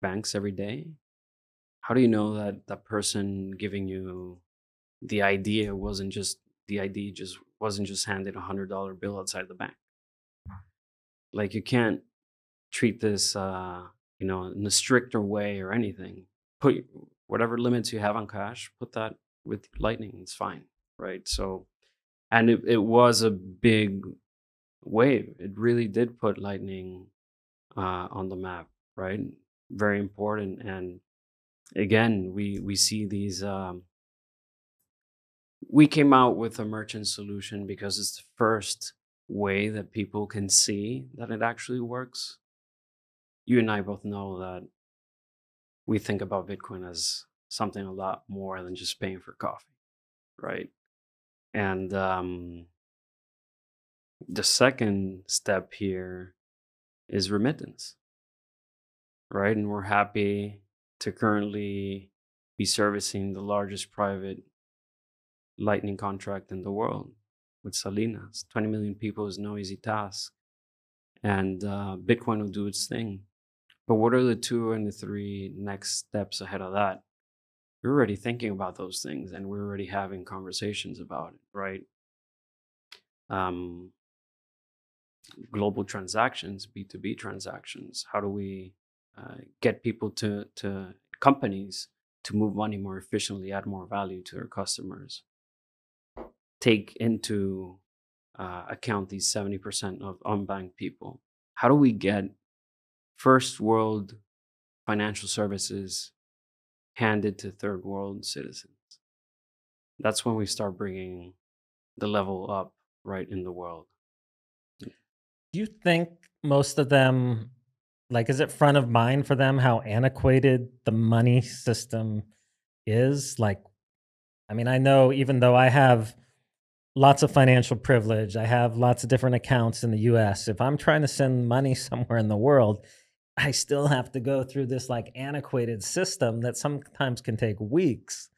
banks every day? How do you know that that person giving you the idea wasn't just the ID just wasn't just handed $100 bill outside the bank? Like, you can't treat this you know, in a stricter way or anything. Put whatever limits you have on cash, put that with Lightning, it's fine, right? So, and it was a big wave. It really did put Lightning on the map, right? Very important. And again, we see these. We came out with a merchant solution because it's the first way that people can see that it actually works. You and I both know that we think about Bitcoin as something a lot more than just paying for coffee, right? And the second step here is remittance, right? And we're happy to currently be servicing the largest private Lightning contract in the world with Salinas. 20 million people is no easy task. And Bitcoin will do its thing. But what are the 2 and the 3 next steps ahead of that? We're already thinking about those things, and we're already having conversations about it, right? um, global transactions, B2B transactions? How do we get people to companies to move money more efficiently, add more value to their customers, take into account these 70% of unbanked people? How do we get first world financial services handed to third world citizens? That's when we start bringing the level up right in the world. Do you think most of them, like, is it front of mind for them how antiquated the money system is? Like, I mean, I know even though I have lots of financial privilege, I have lots of different accounts in the US. If I'm trying to send money somewhere in the world, I still have to go through this like antiquated system that sometimes can take weeks.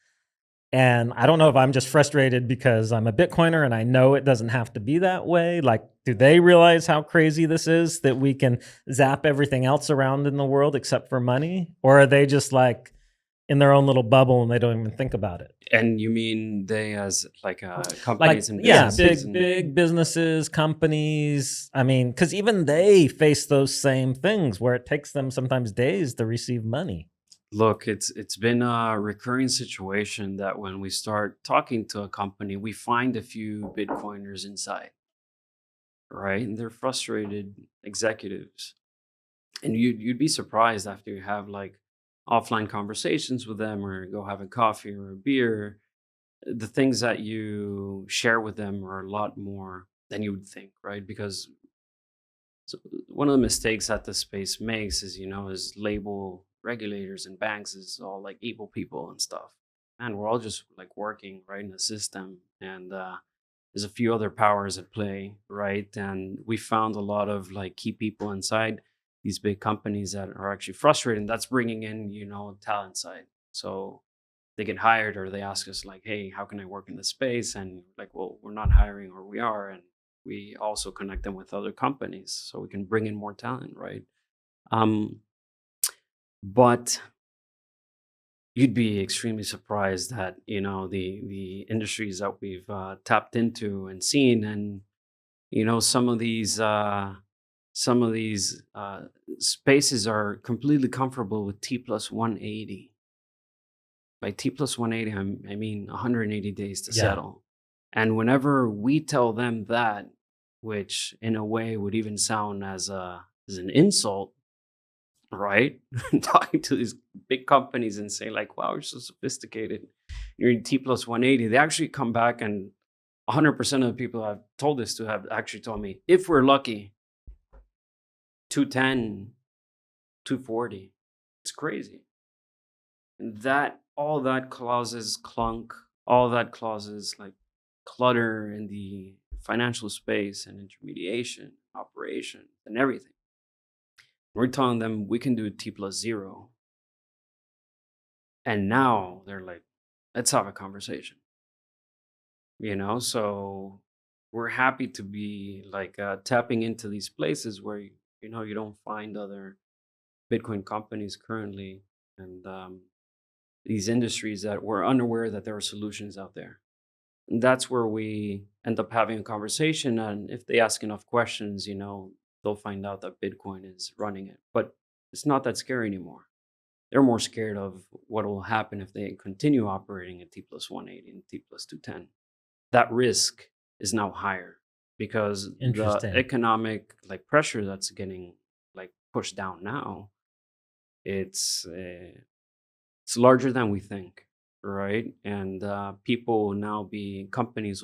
And I don't know if I'm just frustrated because I'm a Bitcoiner and I know it doesn't have to be that way. Like, do they realize how crazy this is that we can zap everything else around in the world except for money? Or are they just like in their own little bubble and they don't even think about it? And you mean they as like Like, companies and yeah, businesses? big businesses, companies. I mean, because even they face those same things where it takes them sometimes days to receive money. Look, it's been a recurring situation that when we start talking to a company, we find a few Bitcoiners inside, right? And they're frustrated executives. And you'd be surprised after you have like offline conversations with them or go have a coffee or a beer, the things that you share with them are a lot more than you would think, right? Because one of the mistakes that the space makes is, is label regulators and banks as all like evil people and stuff. And we're all just like working right in the system. And there's a few other powers at play, right? And we found a lot of like key people inside these big companies that are actually frustrated. And that's bringing in, talent side. So they get hired or they ask us like, hey, how can I work in this space? And like, well, we're not hiring or we are. And we also connect them with other companies so we can bring in more talent, right? But you'd be extremely surprised that, the industries that we've tapped into and seen, and, some of these spaces are completely comfortable with T plus 180. By T plus 180, I mean 180 days to Yeah. settle. And whenever we tell them that, which in a way would even sound as an insult, right? Talking to these big companies and say like, wow, you're so sophisticated. You're in T plus 180. They actually come back and 100% of the people I've told this to have actually told me, if we're lucky, 210, 240. It's crazy. And all that causes clunk, all that causes like clutter in the financial space and intermediation, operation, and everything. We're telling them we can do T plus 0. And now they're like, let's have a conversation. So we're happy to be like tapping into these places where, you don't find other Bitcoin companies currently. And these industries that we're unaware that there are solutions out there. And that's where we end up having a conversation. And if they ask enough questions, they'll find out that Bitcoin is running it. But it's not that scary anymore. They're more scared of what will happen if they continue operating at T plus 180 and T plus 210. That risk is now higher because the Interesting. economic like pressure that's getting like pushed down now, it's larger than we think, right? And people will now be companies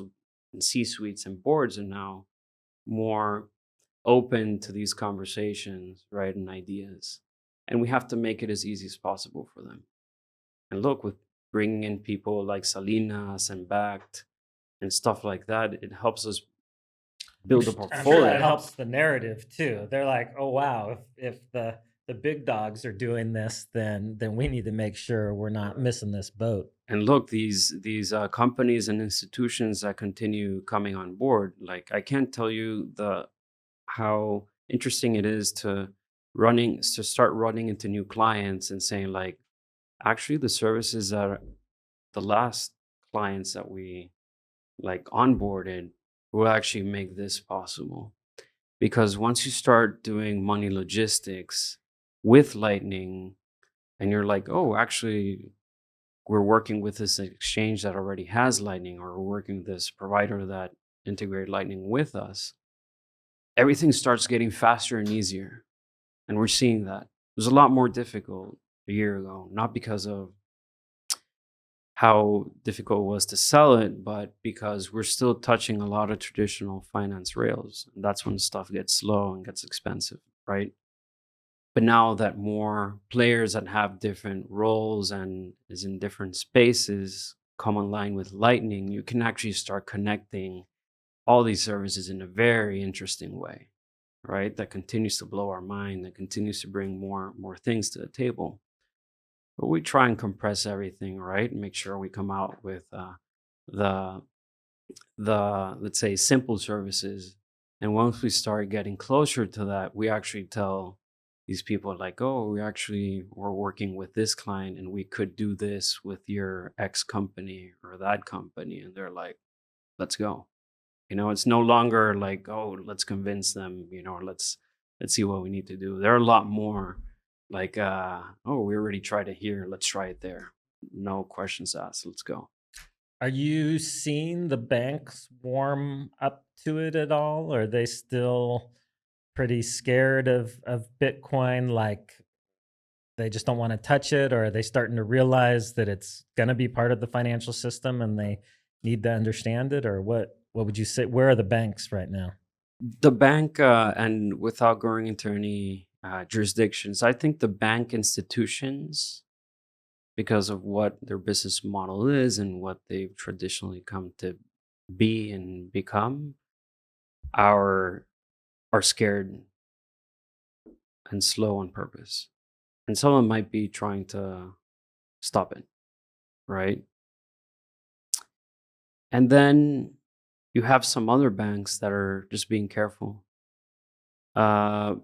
and C-suites and boards are now more open to these conversations, right, and ideas. And we have to make it as easy as possible for them. And look, with bringing in people like Salinas and BAKKT and stuff like that, it helps us build a I'm sure portfolio. that helps the narrative too. They're like, oh wow, if the big dogs are doing this, then we need to make sure we're not missing this boat. And look, these companies and institutions that continue coming on board, like I can't tell you how interesting it is to start running into new clients and saying like, actually the services that the last clients that we like onboarded who actually make this possible. Because once you start doing money logistics with Lightning, and you're like, oh, actually, we're working with this exchange that already has Lightning, or we're working with this provider that integrate Lightning with us, everything starts getting faster and easier. And we're seeing that. It was a lot more difficult a year ago, not because of how difficult it was to sell it, but because we're still touching a lot of traditional finance rails. And that's when stuff gets slow and gets expensive, right? But now that more players that have different roles and is in different spaces come online with Lightning, you can actually start connecting all these services in a very interesting way, right? That continues to blow our mind, that continues to bring more things to the table. But we try and compress everything, right? And make sure we come out with the let's say simple services. And once we start getting closer to that, we actually tell these people like, oh, we're working with this client and we could do this with your X company or that company. And they're like, let's go. It's no longer like, oh, let's convince them, or let's see what we need to do. They're a lot more like, oh, we already tried it here, let's try it there. No questions asked, let's go. Are you seeing the banks warm up to it at all? Or are they still pretty scared of Bitcoin? Like they just don't want to touch it? Or are they starting to realize that it's going to be part of the financial system and they need to understand it? Or what would you say? Where are the banks right now? The bank, and without going into any jurisdictions, I think the bank institutions, because of what their business model is and what they've traditionally come to be and become, are scared and slow on purpose. And someone might be trying to stop it, right? And then you have some other banks that are just being careful. And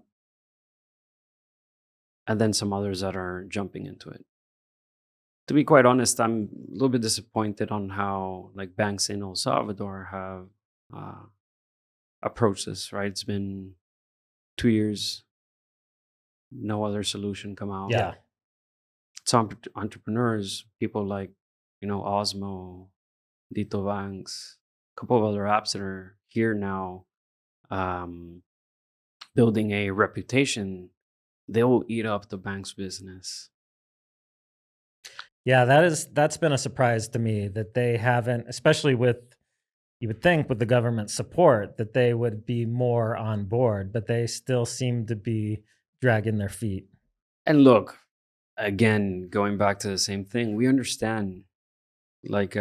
then some others that are jumping into it. To be quite honest, I'm a little bit disappointed on how like banks in El Salvador have approached this, right? It's been 2 years, no other solution come out. Yeah. Some entrepreneurs, people like, Osmo, Dito Banks, a couple of other apps that are here now, building a reputation, they will eat up the bank's business. Yeah, that's been a surprise to me that they haven't, especially with, you would think with the government support that they would be more on board, but they still seem to be dragging their feet. And look, again, going back to the same thing, we understand like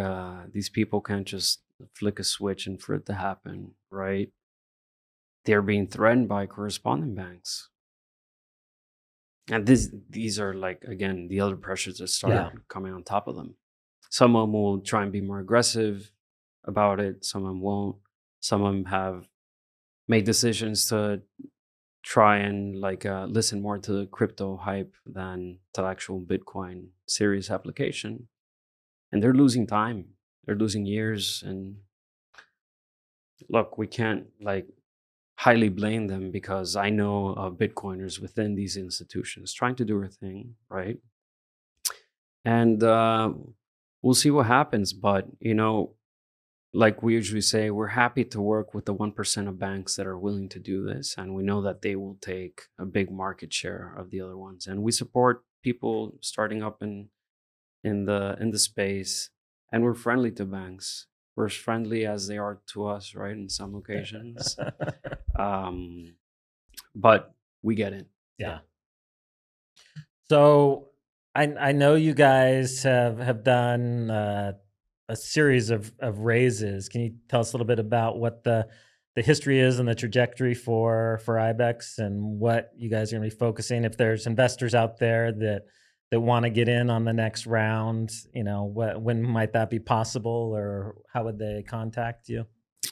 these people can't just flick a switch and for it to happen, right? They're being threatened by correspondent banks. And these are like, again, the other pressures that start coming on top of them. Some of them will try and be more aggressive about it. Some of them won't. Some of them have made decisions to try and like listen more to the crypto hype than to the actual Bitcoin serious application. And they're losing time. They're losing years. And look, we can't like highly blame them because I know of Bitcoiners within these institutions trying to do their thing, right? And we'll see what happens. But, like we usually say, we're happy to work with the 1% of banks that are willing to do this. And we know that they will take a big market share of the other ones. And we support people starting up in the space. And we're friendly to banks. We're as friendly as they are to us, right? In some occasions. But we get it. Yeah. So I know you guys have done a series of raises. Can you tell us a little bit about what the history is and the trajectory for IBEX and what you guys are going to be focusing? If there's investors out there that want to get in on the next round, when might that be possible, or how would they contact you?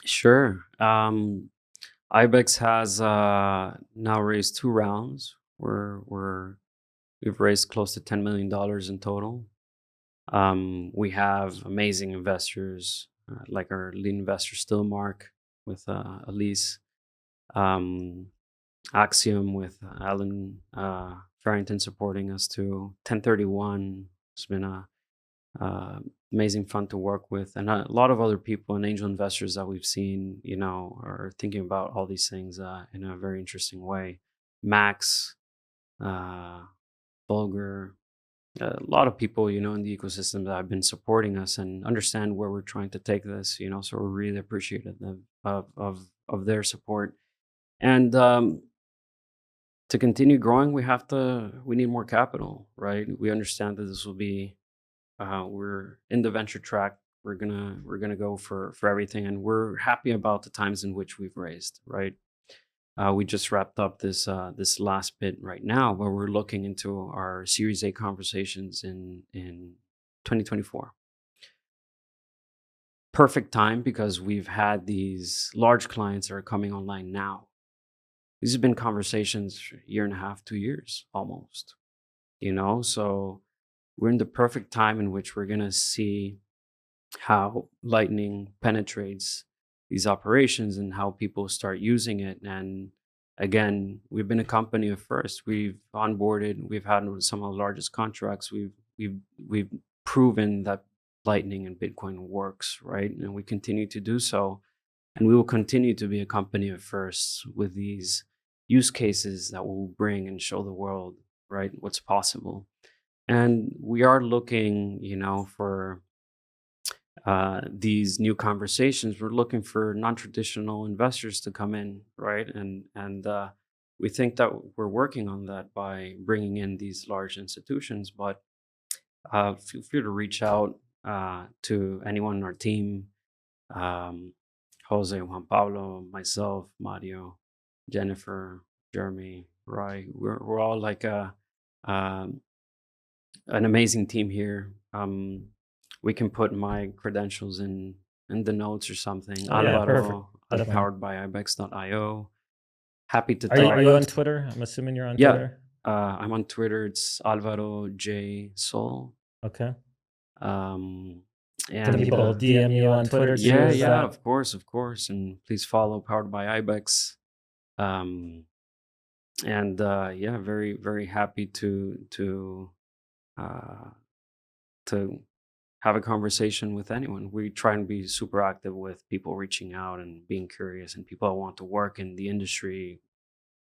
Sure. IBEX has now raised 2 rounds. We've raised close to $10 million in total. We have amazing investors like our lead investor Stillmark, with Elise, Axiom with Alan Farrington supporting us too. 1031 has been a amazing fun to work with, and a lot of other people and angel investors that we've seen, are thinking about all these things in a very interesting way. Max, Bulger, a lot of people, in the ecosystem that have been supporting us and understand where we're trying to take this, so we're really appreciative of their support. And to continue growing, we need more capital, right? We understand that this will be, we're in the venture track. We're gonna go for everything, and we're happy about the times in which we've raised, right? We just wrapped up this last bit right now, where we're looking into our Series A conversations in 2024. Perfect time, because we've had these large clients that are coming online now. These have been conversations for a year and a half, 2 years almost. So we're in the perfect time in which we're gonna see how Lightning penetrates these operations and how people start using it. And again, we've been a company of first. We've onboarded, we've had some of the largest contracts. We've proven that Lightning and Bitcoin works, right? And we continue to do so. And we will continue to be a company of first with these use cases that will bring and show the world, right, what's possible. And we are looking, for these new conversations. We're looking for non-traditional investors to come in, right? And we think that we're working on that by bringing in these large institutions. But feel free to reach out to anyone in our team, Jose, Juan Pablo, myself, Mario, Jennifer, Jeremy, Roy. We're all like an amazing team here. We can put my credentials in the notes or something. Oh, yeah, Alvaro, perfect. powered by IBEX.io. Happy to Are talk. you on Twitter? I'm assuming you're on Yeah. Twitter. I'm on Twitter. It's Alvaro J Sol. Okay. And Can people DM you on Twitter? Yeah, of course. And please follow Powered by IBEX. And very, very happy to have a conversation with anyone. We try and be super active with people reaching out and being curious, and people that want to work in the industry.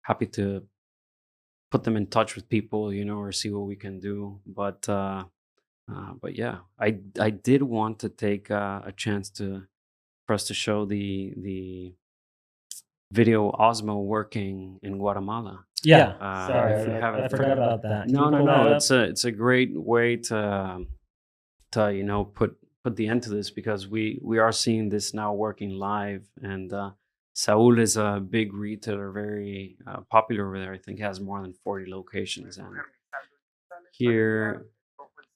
Happy to put them in touch with people, or see what we can do. But yeah, I did want to take a chance for us to show the video Osmo working in Guatemala. Yeah. Sorry, if you I forgot about that. No. It's a great way to put the end to this, because we are seeing this now working live. And Saul is a big retailer, very popular over there. I think he has more than 40 locations. And here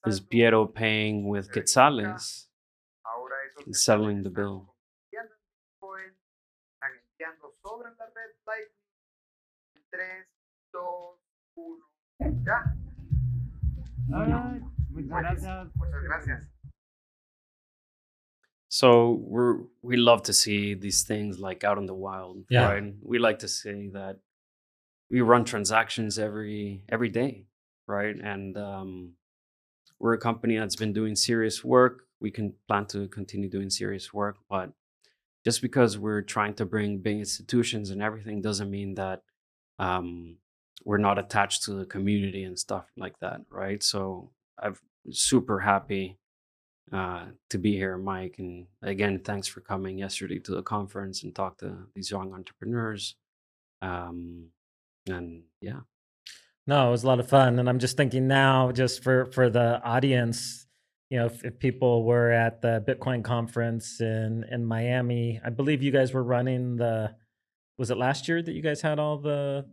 is Piero paying with quetzales, settling the bill. So we love to see these things like out in the wild, right? We like to say that we run transactions every day, right? And we're a company that's been doing serious work. We can plan to continue doing serious work, but just because we're trying to bring big institutions and everything doesn't mean that we're not attached to the community and stuff like that, right? So I'm super happy to be here, Mike. And again, thanks for coming yesterday to the conference and talk to these young entrepreneurs. And yeah. No, it was a lot of fun. And I'm just thinking now, just for the audience, if people were at the Bitcoin conference in Miami, I believe you guys were running was it last year that you guys had all the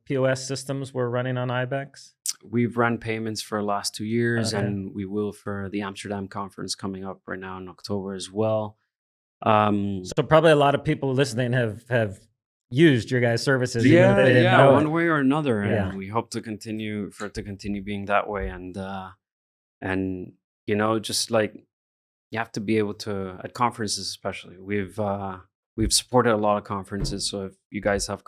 POS systems were running on IBEX? We've run payments for the last 2 years, and we will for the Amsterdam conference coming up right now in October as well. So probably a lot of people listening have used your guys' services. One way or another, and Yeah. we hope to continue being that way. And just like you have to be able to, at conferences especially. We've supported a lot of conferences. So if you guys have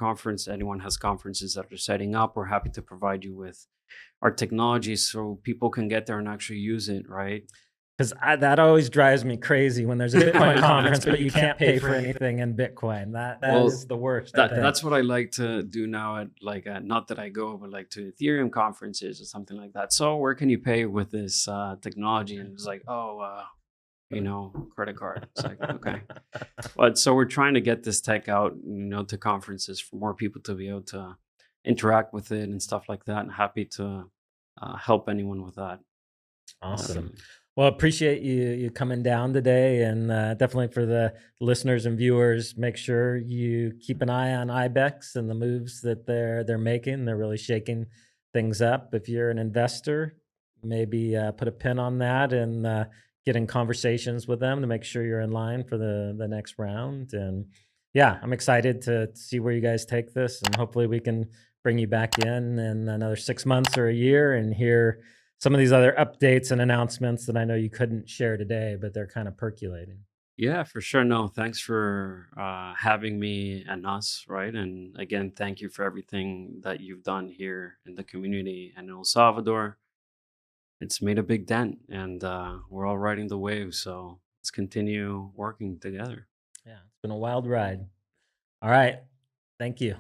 anyone has conferences that are setting up, we're happy to provide you with our technology so people can get there and actually use it, right? Because that always drives me crazy when there's a Bitcoin conference, but you can't pay for anything in Bitcoin. That Well, is the worst. I think. That's what I like to do now at not that I go, but like to Ethereum conferences or something like that. So where can you pay with this technology? And it's like, credit card. It's like, okay. But so we're trying to get this tech out, to conferences for more people to be able to interact with it and stuff like that. And happy to help anyone with that. Awesome. Well, appreciate you coming down today, and definitely for the listeners and viewers, make sure you keep an eye on IBEX and the moves that they're making. They're really shaking things up. If you're an investor, maybe put a pin on that and get in conversations with them to make sure you're in line for the next round. And yeah, I'm excited to see where you guys take this, and hopefully we can bring you back in another 6 months or a year and hear some of these other updates and announcements that I know you couldn't share today, but they're kind of percolating. Yeah, for sure. No, thanks for having me and us, right? And again, thank you for everything that you've done here in the community and in El Salvador. It's made a big dent, and we're all riding the wave. So let's continue working together. Yeah, it's been a wild ride. All right. Thank you.